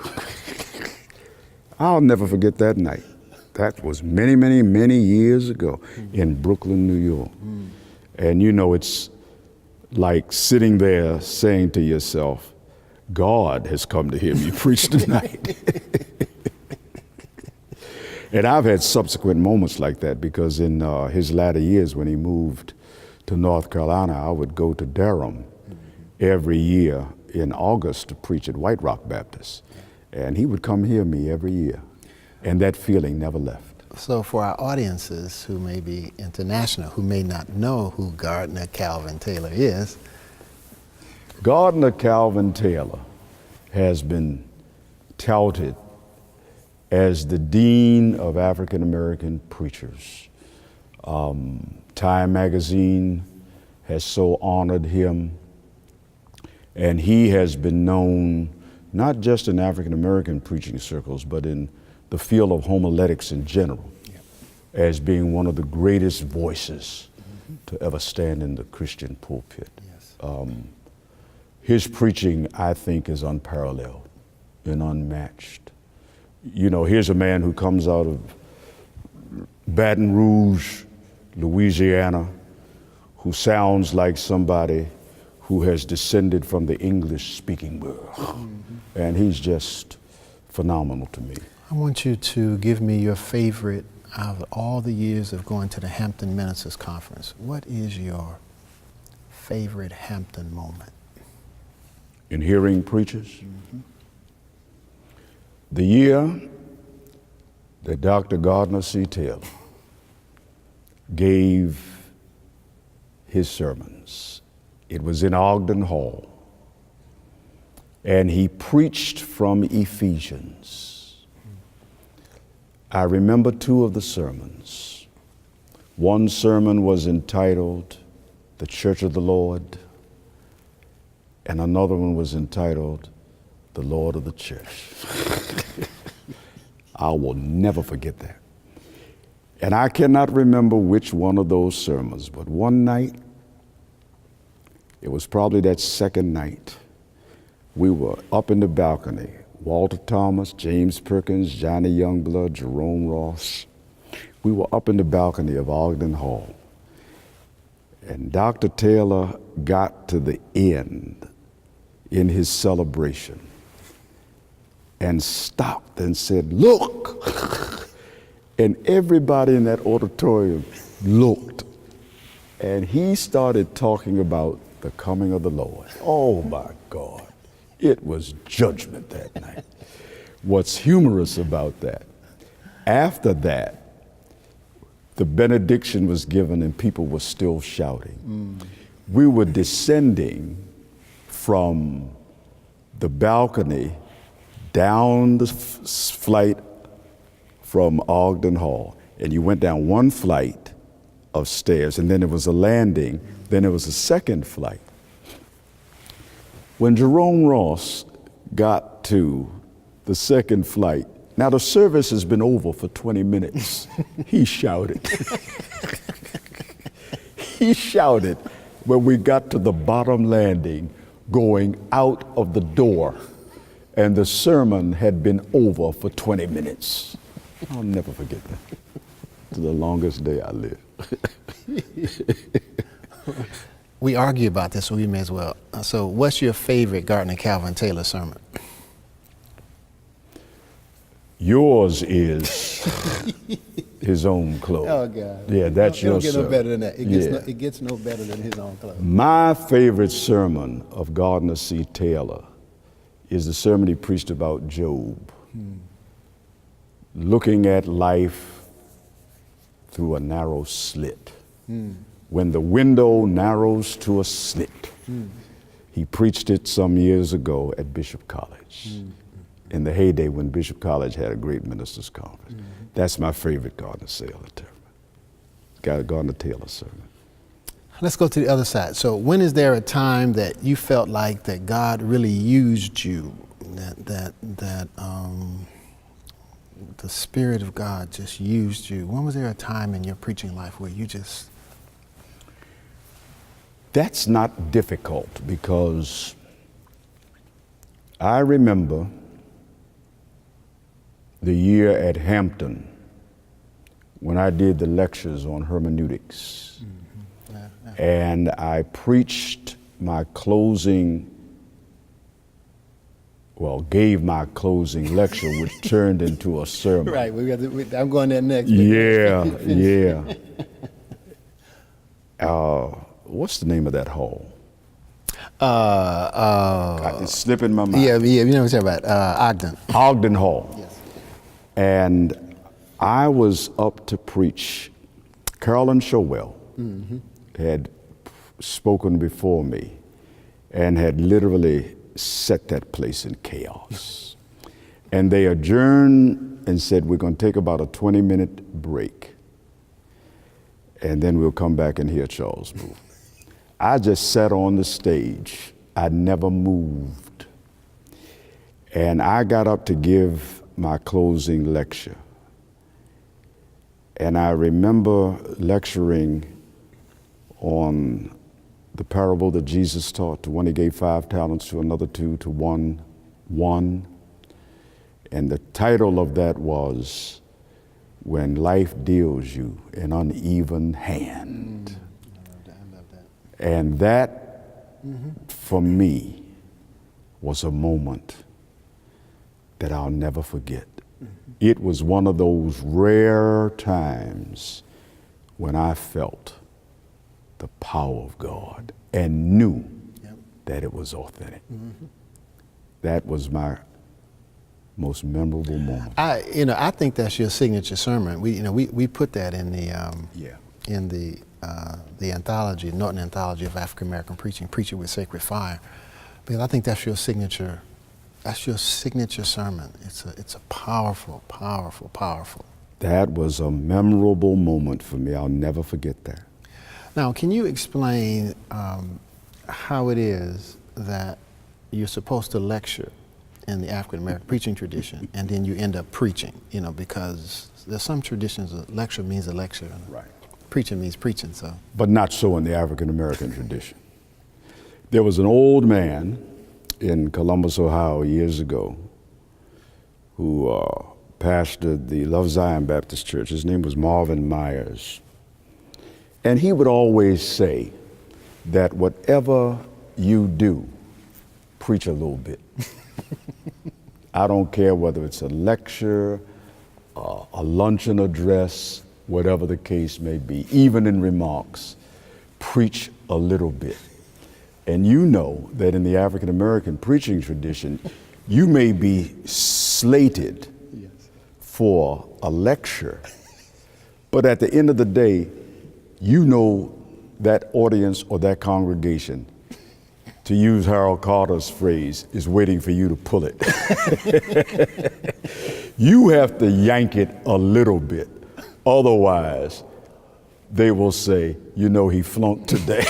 I'll never forget that night. That was many, many, many years ago in Brooklyn, New York. And you know, it's like sitting there saying to yourself, God has come to hear me preach tonight. And I've had subsequent moments like that because in his latter years when he moved to North Carolina, I would go to Durham every year in August to preach at White Rock Baptist. And he would come hear me every year. And that feeling never left.
So for our audiences who may be international, who may not know who Gardner Calvin Taylor is.
Gardner Calvin Taylor has been touted as the Dean of African American Preachers. Time magazine has so honored him, and he has been known not just in African American preaching circles, but in the field of homiletics in general, as being one of the greatest voices to ever stand in the Christian pulpit.
Yes.
His preaching, I think, is unparalleled and unmatched. You know, here's a man who comes out of Baton Rouge, Louisiana, who sounds like somebody who has descended from the English-speaking world. And he's just phenomenal to me.
I want you to give me your favorite out of all the years of going to the Hampton Ministers Conference. What is your favorite Hampton moment?
In hearing preachers? The year that Dr. Gardner C. Taylor gave his sermons. It was in Ogden Hall, and he preached from Ephesians. I remember two of the sermons. One sermon was entitled The Church of the Lord, and another one was entitled The Lord of the Church. I will never forget that. And I cannot remember which one of those sermons, but one night, it was probably that second night, we were up in the balcony. Walter Thomas, James Perkins, Johnny Youngblood, Jerome Ross. We were up in the balcony of Ogden Hall. And Dr. Taylor got to the end in his celebration and stopped and said, "Look!" And everybody in that auditorium looked. And he started talking about the coming of the Lord. Oh my God. It was judgment that night. What's humorous about that, after that, the benediction was given and people were still shouting. We were descending from the balcony down the flight from Ogden Hall, and you went down one flight of stairs, and then there was a landing, then there was a second flight. When Jerome Ross got to the second flight, now the service has been over for 20 minutes, he shouted. He shouted when we got to the bottom landing, going out of the door, and the sermon had been over for 20 minutes. I'll never forget that. It's the longest day I live.
We argue about this, so we may as well. So what's your favorite Gardner Calvin Taylor sermon?
Yours is His Own Clothes.
Oh, God.
Yeah, that's your
sermon. It don't get
sermon.
no better than that.
Yeah.
It gets no better than His Own Clothes.
My favorite sermon of Gardner C. Taylor is the sermon he preached about Job. Looking at life through a narrow slit. When the window narrows to a slit. He preached it some years ago at Bishop College, in the heyday when Bishop College had a great ministers' conference. That's my favorite Gardner Taylor sermon.
Let's go to the other side. So when is there a time that you felt like that God really used you, that the Spirit of God just used you? When was there a time in your preaching life where you just...
That's not difficult, because I remember the year at Hampton when I did the lectures on hermeneutics. And I preached my closing, gave my closing lecture, which turned into a sermon.
Right, I'm going there next.
Yeah. What's the name of that hall? It's slipping my mind.
Yeah, you know what I'm talking about, Ogden.
Ogden Hall.
Yes.
And I was up to preach. Carolyn Showell had spoken before me and had literally set that place in chaos. And they adjourned and said, we're going to take about a 20-minute break, and then we'll come back and hear Charles move. I just sat on the stage. I never moved. And I got up to give my closing lecture. And I remember lecturing on the parable that Jesus taught, to one he gave 5 talents, to another 2, to one. And the title of that was, When Life Deals You an Uneven Hand.
I love that.
And that for me, was a moment that I'll never forget. It was one of those rare times when I felt the power of God and knew that it was authentic. That was my most memorable moment.
I think that's your signature sermon. We put that in the anthology, Norton Anthology of African American Preaching, Preacher with Sacred Fire, because I think that's your signature. That's your signature sermon. It's a powerful, powerful, powerful.
That was a memorable moment for me. I'll never forget that.
Now, can you explain how it is that you're supposed to lecture in the African American preaching tradition, and then you end up preaching? Because there's some traditions a lecture means a lecture, and
right.
Preaching means preaching. So,
but not so in the African American tradition. There was an old man in Columbus, Ohio, years ago, who pastored the Love Zion Baptist Church. His name was Marvin Myers. And he would always say that whatever you do, preach a little bit. I don't care whether it's a lecture, a luncheon address, whatever the case may be, even in remarks, preach a little bit. And you know that in the African American preaching tradition, you may be slated for a lecture, but at the end of the day, you know that audience or that congregation, to use Harold Carter's phrase, is waiting for you to pull it. You have to yank it a little bit. Otherwise, they will say, he flunked today.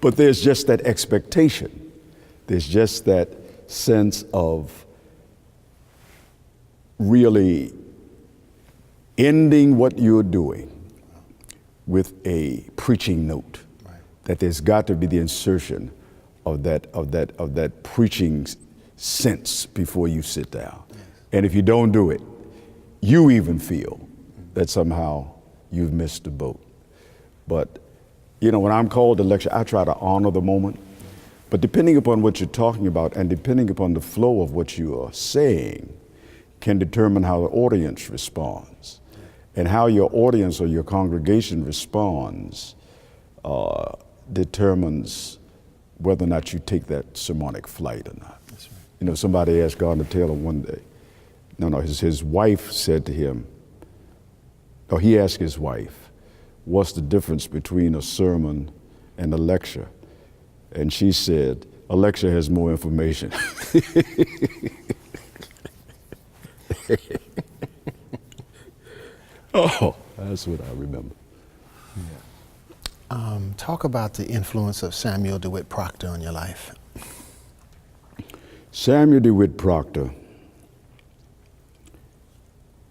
But there's just that expectation. There's just that sense of really ending what you're doing with a preaching note. Right. That there's got to be the insertion of that preaching sense before you sit down. Yes. And if you don't do it, you even feel that somehow you've missed the boat. But, when I'm called to lecture, I try to honor the moment. But depending upon what you're talking about and depending upon the flow of what you are saying can determine how the audience responds. And how your audience or your congregation responds determines whether or not you take that sermonic flight or not. That's right. Somebody asked Gardner Taylor one day, his wife said to him, he asked his wife, what's the difference between a sermon and a lecture? And she said, a lecture has more information. Oh, that's what I remember.
Yeah. Talk about the influence of Samuel DeWitt Proctor on your life.
Samuel DeWitt Proctor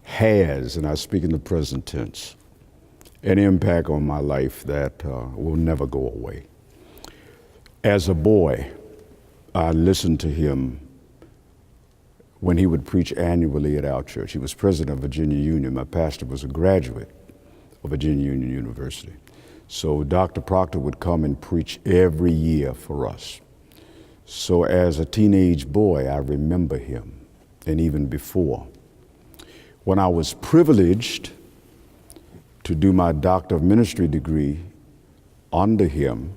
has, and I speak in the present tense, an impact on my life that will never go away. As a boy, I listened to him when he would preach annually at our church. He was president of Virginia Union. My pastor was a graduate of Virginia Union University. So Dr. Proctor would come and preach every year for us. So as a teenage boy, I remember him, and even before. When I was privileged to do my Doctor of Ministry degree under him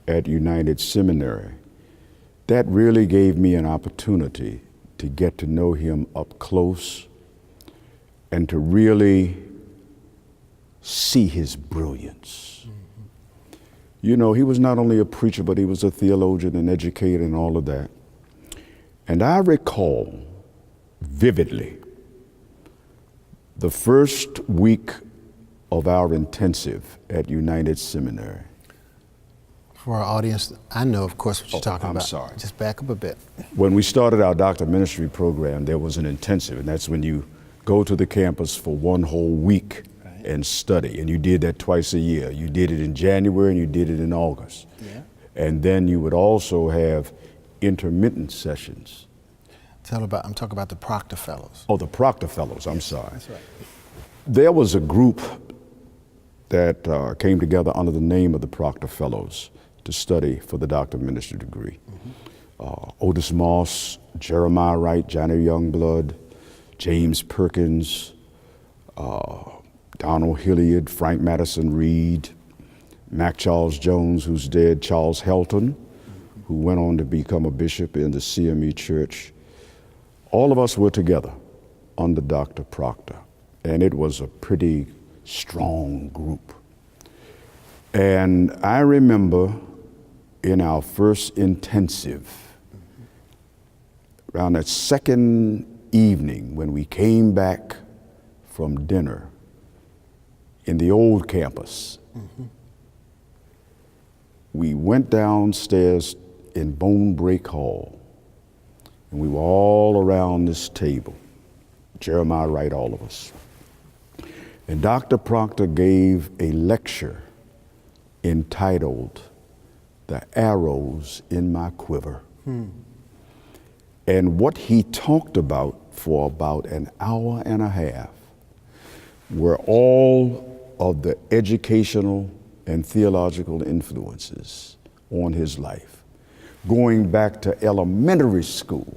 at United Seminary, that really gave me an opportunity to get to know him up close and to really see his brilliance. Mm-hmm. He was not only a preacher, but he was a theologian and educator and all of that. And I recall vividly the first week of our intensive at United Seminary.
For our audience, I know, of course, what you're talking about.
I'm sorry.
Just back up a bit.
When we started our Doctor of Ministry program, there was an intensive, and that's when you go to the campus for one whole week and study. And you did that twice a year. You did it in January and you did it in August. Yeah. And then you would also have intermittent sessions.
I'm talking about the Proctor Fellows.
Oh, the Proctor Fellows, I'm sorry.
That's right.
There was a group that came together under the name of the Proctor Fellows to study for the Doctor of Ministry degree. Otis Moss, Jeremiah Wright, Johnny Youngblood, James Perkins, Donald Hilliard, Frank Madison Reed, Mac Charles Jones, who's dead, Charles Hampton, who went on to become a bishop in the CME Church. All of us were together under Dr. Proctor, and it was a pretty strong group. And I remember in our first intensive, around that second evening when we came back from dinner in the old campus, we went downstairs in Bone Break Hall, and we were all around this table, Jeremiah Wright, all of us. And Dr. Proctor gave a lecture entitled, "The Arrows in My Quiver." And what he talked about for about an hour and a half were all of the educational and theological influences on his life, going back to elementary school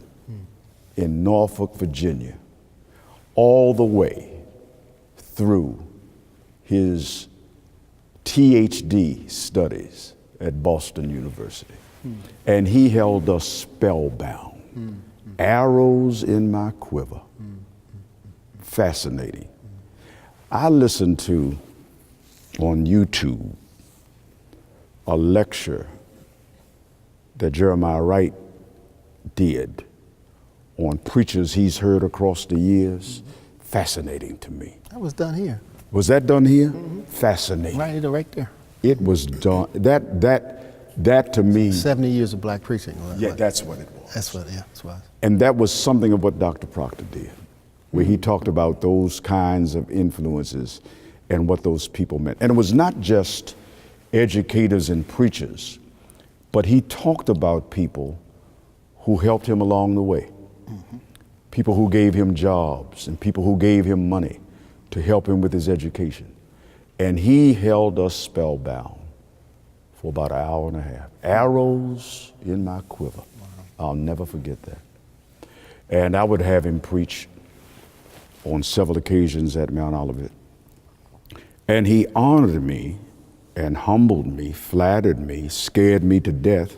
in Norfolk, Virginia, all the way through his THD studies at Boston University. And he held us spellbound. Arrows in my quiver. Fascinating. I listened to, on YouTube, a lecture that Jeremiah Wright did on preachers he's heard across the years. Fascinating to me.
That was done here.
Was that done here? Fascinating.
Right there.
It was done. That to me.
70 years of black preaching.
Yeah, that's what it was.
That's what it was.
And that was something of what Dr. Proctor did, where he talked about those kinds of influences and what those people meant. And it was not just educators and preachers, but he talked about people who helped him along the way. People who gave him jobs and people who gave him money to help him with his education. And he held us spellbound for about an hour and a half. Arrows in my quiver. Wow. I'll never forget that. And I would have him preach on several occasions at Mount Olivet. And he honored me and humbled me, flattered me, scared me to death,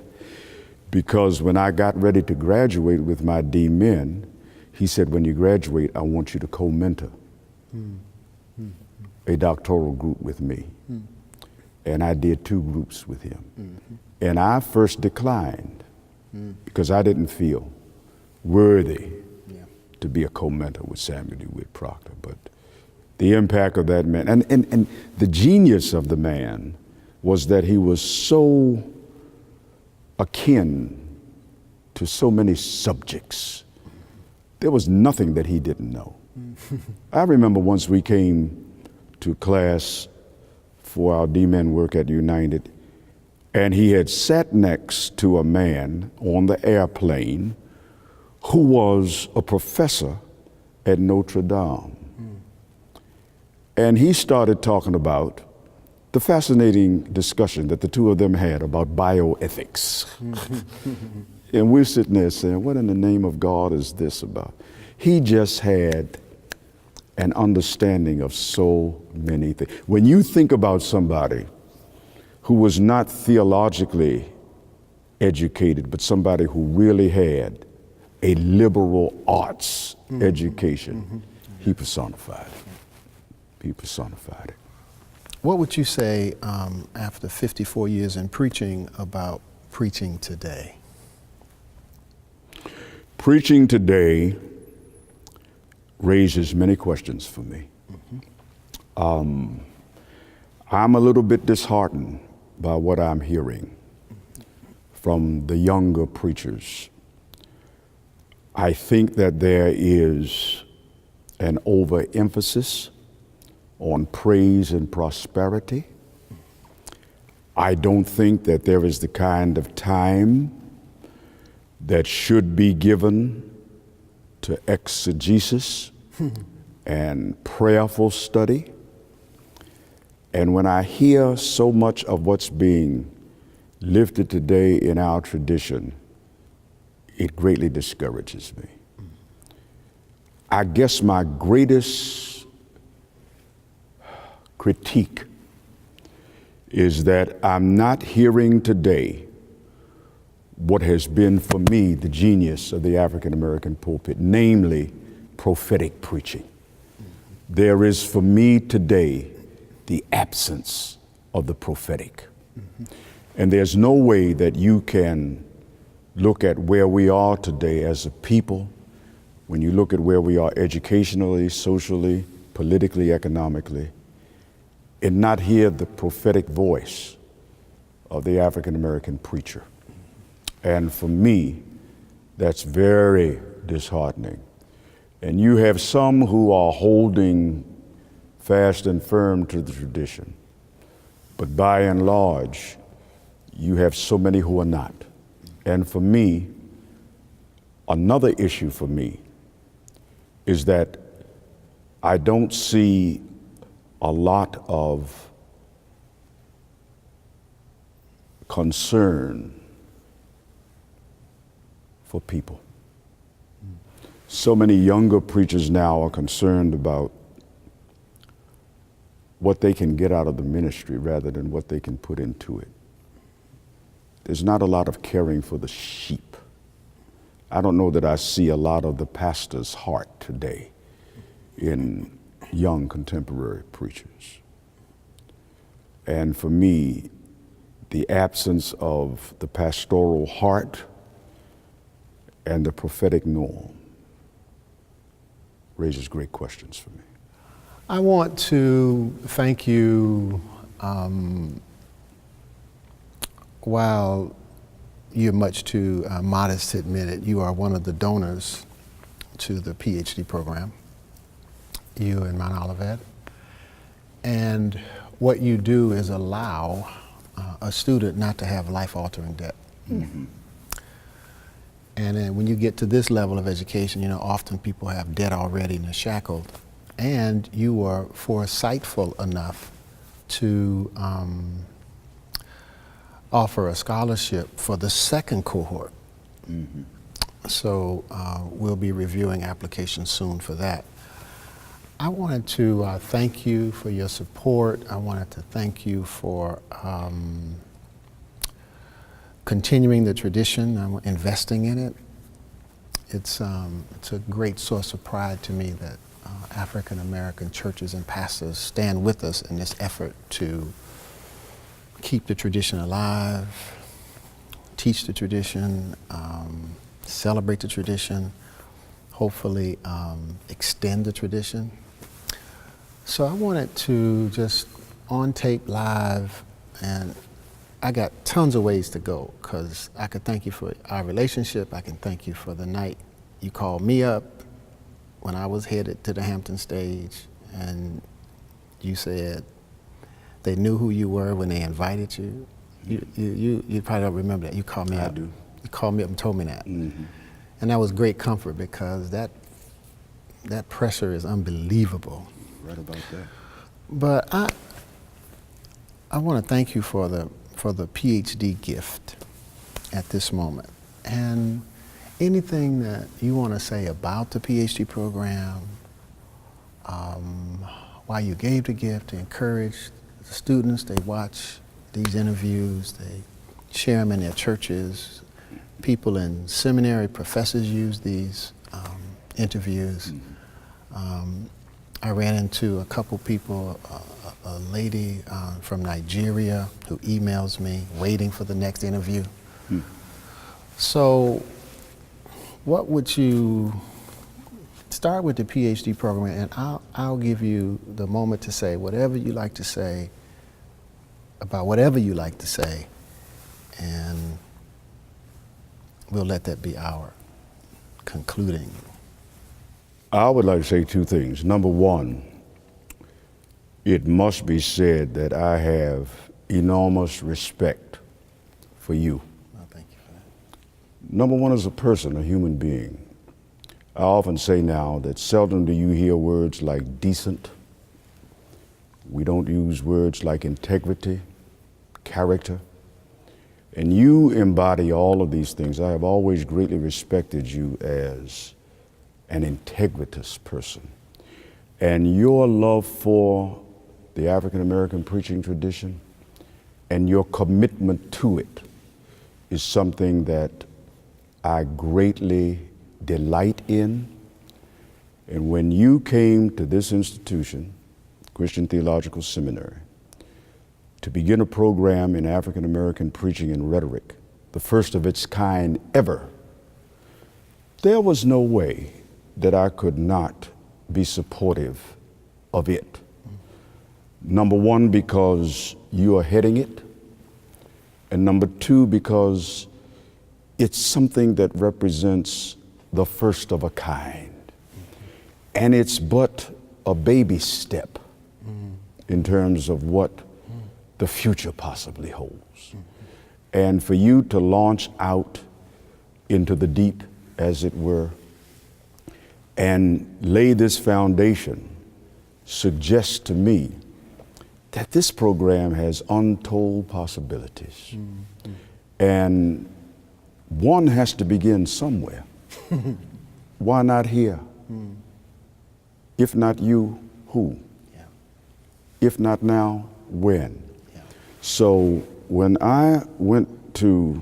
because when I got ready to graduate with my D-Min, he said, when you graduate, I want you to co-mentor a doctoral group with me. And I did 2 groups with him. And I first declined because I didn't feel worthy to be a co-mentor with Samuel DeWitt Proctor. But the impact of that man, and the genius of the man was that he was so akin to so many subjects. There was nothing that he didn't know. I remember once we came to class for our D-Min work at United, and he had sat next to a man on the airplane who was a professor at Notre Dame. And he started talking about the fascinating discussion that the two of them had about bioethics. And we're sitting there saying, what in the name of God is this about? He just had an understanding of so many things. When you think about somebody who was not theologically educated, but somebody who really had a liberal arts education, he personified it. He personified it.
What would you say after 54 years in preaching about preaching today?
Preaching today raises many questions for me. I'm a little bit disheartened by what I'm hearing from the younger preachers. I think that there is an overemphasis on praise and prosperity. I don't think that there is the kind of time that should be given to exegesis and prayerful study. And when I hear so much of what's being lived it today in our tradition, it greatly discourages me. I guess my greatest critique is that I'm not hearing today what has been for me the genius of the African American pulpit, namely prophetic preaching. There is for me today the absence of the prophetic. And there's no way that you can look at where we are today as a people, when you look at where we are educationally, socially, politically, economically, and not hear the prophetic voice of the African American preacher. And for me, that's very disheartening. And you have some who are holding fast and firm to the tradition, but by and large, you have so many who are not. And for me, another issue for me is that I don't see a lot of concern for people. So many younger preachers now are concerned about what they can get out of the ministry rather than what they can put into it. There's not a lot of caring for the sheep. I don't know that I see a lot of the pastor's heart today in young contemporary preachers. And for me, the absence of the pastoral heart and the prophetic norm raises great questions for me.
I want to thank you. While you're much too modest to admit it, you are one of the donors to the PhD program, you and Mount Olivet. And what you do is allow a student not to have life-altering debt. Mm-hmm. And then when you get to this level of education, you know, often people have debt already and they're shackled. And you are foresightful enough to offer a scholarship for the second cohort. Mm-hmm. So we'll be reviewing applications soon for that. I wanted to thank you for your support. I wanted to thank you for continuing the tradition, investing in it. It's a great source of pride to me that African American churches and pastors stand with us in this effort to keep the tradition alive, teach the tradition, celebrate the tradition, hopefully extend the tradition. So I wanted to just on tape live, and I got tons of ways to go, because I could thank you for our relationship. I can thank you for the night you called me up when I was headed to the Hampton stage, and you said they knew who you were when they invited you. You probably don't remember that. You called me up. I do. You called me up and told me that. Mm-hmm. And that was great comfort, because that pressure is unbelievable.
Right about that.
But I want to thank you for the PhD gift at this moment. And anything that you want to say about the PhD program, why you gave the gift, to encourage the students, they watch these interviews, they share them in their churches. People in seminary, professors use these interviews. I ran into a couple people, a lady from Nigeria who emails me waiting for the next interview. So what would you start with the PhD program, and I'll give you the moment to say whatever you like to say about whatever you like to say, and we'll let that be our concluding.
I would like to say two things. Number one, it must be said that I have enormous respect for you.
Well, thank you for that.
Number one, as a person, a human being. I often say now that seldom do you hear words like decent. We don't use words like integrity, character. And you embody all of these things. I have always greatly respected you as an integritous person. And your love for the African American preaching tradition and your commitment to it is something that I greatly delight in. And when you came to this institution, Christian Theological Seminary, to begin a program in African American preaching and rhetoric, the first of its kind ever, there was no way that I could not be supportive of it. Number one, because you are heading it, and number two, because it's something that represents the first of a kind. And it's but a baby step in terms of what the future possibly holds. And for you to launch out into the deep, as it were, and lay this foundation suggests to me that this program has untold possibilities. And one has to begin somewhere. Why not here? If not you, who? Yeah. If not now, when? Yeah. So when I went to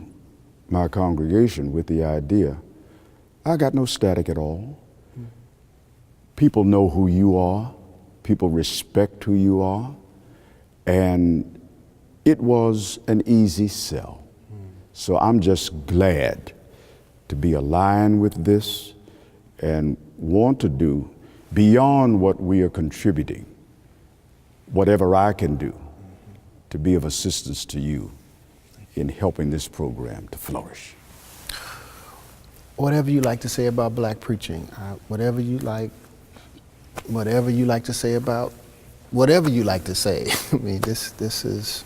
my congregation with the idea, I got no static at all. People know who you are. People respect who you are. And it was an easy sell. So I'm just glad to be aligned with this and want to do beyond what we are contributing, whatever I can do to be of assistance to you in helping this program to flourish.
Whatever you like to say about black preaching, whatever you like to say about whatever you like to say. I mean, this is,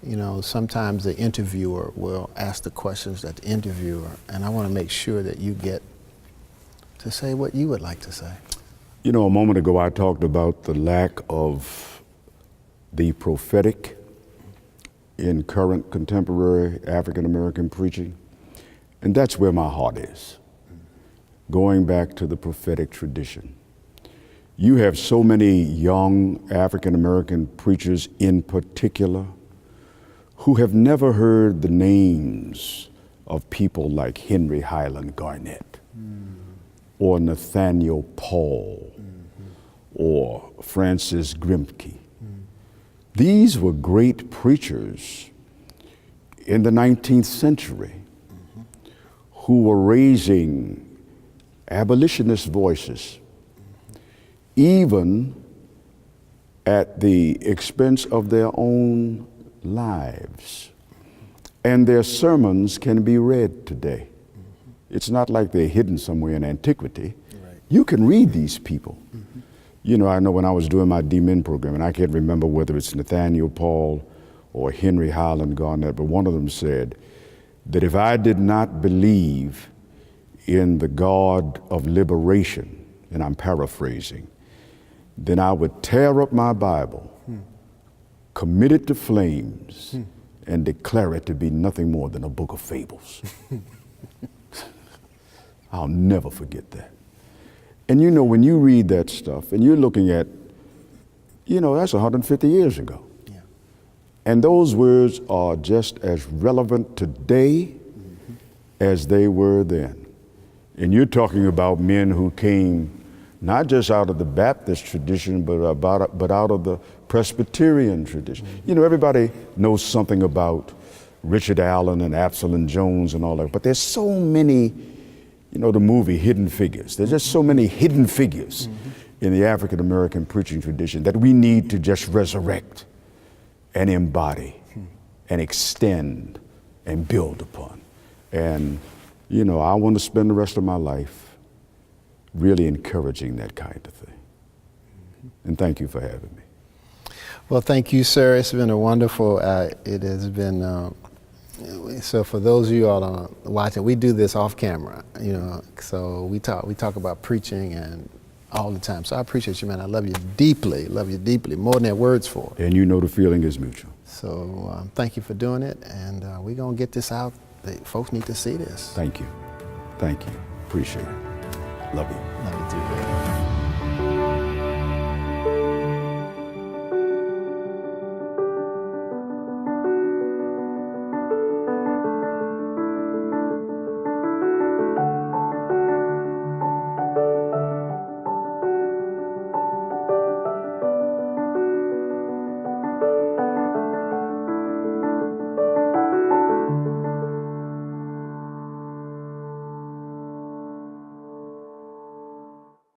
you know, sometimes the interviewer will ask the questions that the interviewer, and I want to make sure that you get to say what you would like to say.
You know, a moment ago I talked about the lack of the prophetic in current contemporary African American preaching, and that's where my heart is, going back to the prophetic tradition. You have so many young African American preachers in particular who have never heard the names of people like Henry Highland Garnett or Nathaniel Paul or Francis Grimke. These were great preachers in the 19th century who were raising abolitionist voices, even at the expense of their own lives. And their sermons can be read today. It's not like they're hidden somewhere in antiquity. Right. You can read these people. You know, I know when I was doing my D-Min program, and I can't remember whether it's Nathaniel Paul or Henry Highland Garnett, but one of them said that if I did not believe in the God of liberation, and I'm paraphrasing, then I would tear up my Bible, commit it to flames, and declare it to be nothing more than a book of fables. I'll never forget that. And you know, when you read that stuff, and you're looking at, you know, that's 150 years ago. Yeah. And those words are just as relevant today as they were then. And you're talking about men who came not just out of the Baptist tradition, but out of the Presbyterian tradition. You know, everybody knows something about Richard Allen and Absalom Jones and all that, but there's so many, you know, the movie Hidden Figures. There's just so many hidden figures in the African American preaching tradition that we need to just resurrect and embody and extend and build upon. And, you know, I want to spend the rest of my life really encouraging that kind of thing. And thank you for having me.
Well, thank you, sir. It's been a wonderful, it has been, so for those of you all watching, we do this off camera, you know, so we talk about preaching and all the time. So I appreciate you, man. I love you deeply, more than there are words for.
And you know the feeling is mutual.
So thank you for doing it, and we're going to get this out. The folks need to see this.
Thank you. Thank you. Appreciate it. Love you.
Love you too, baby.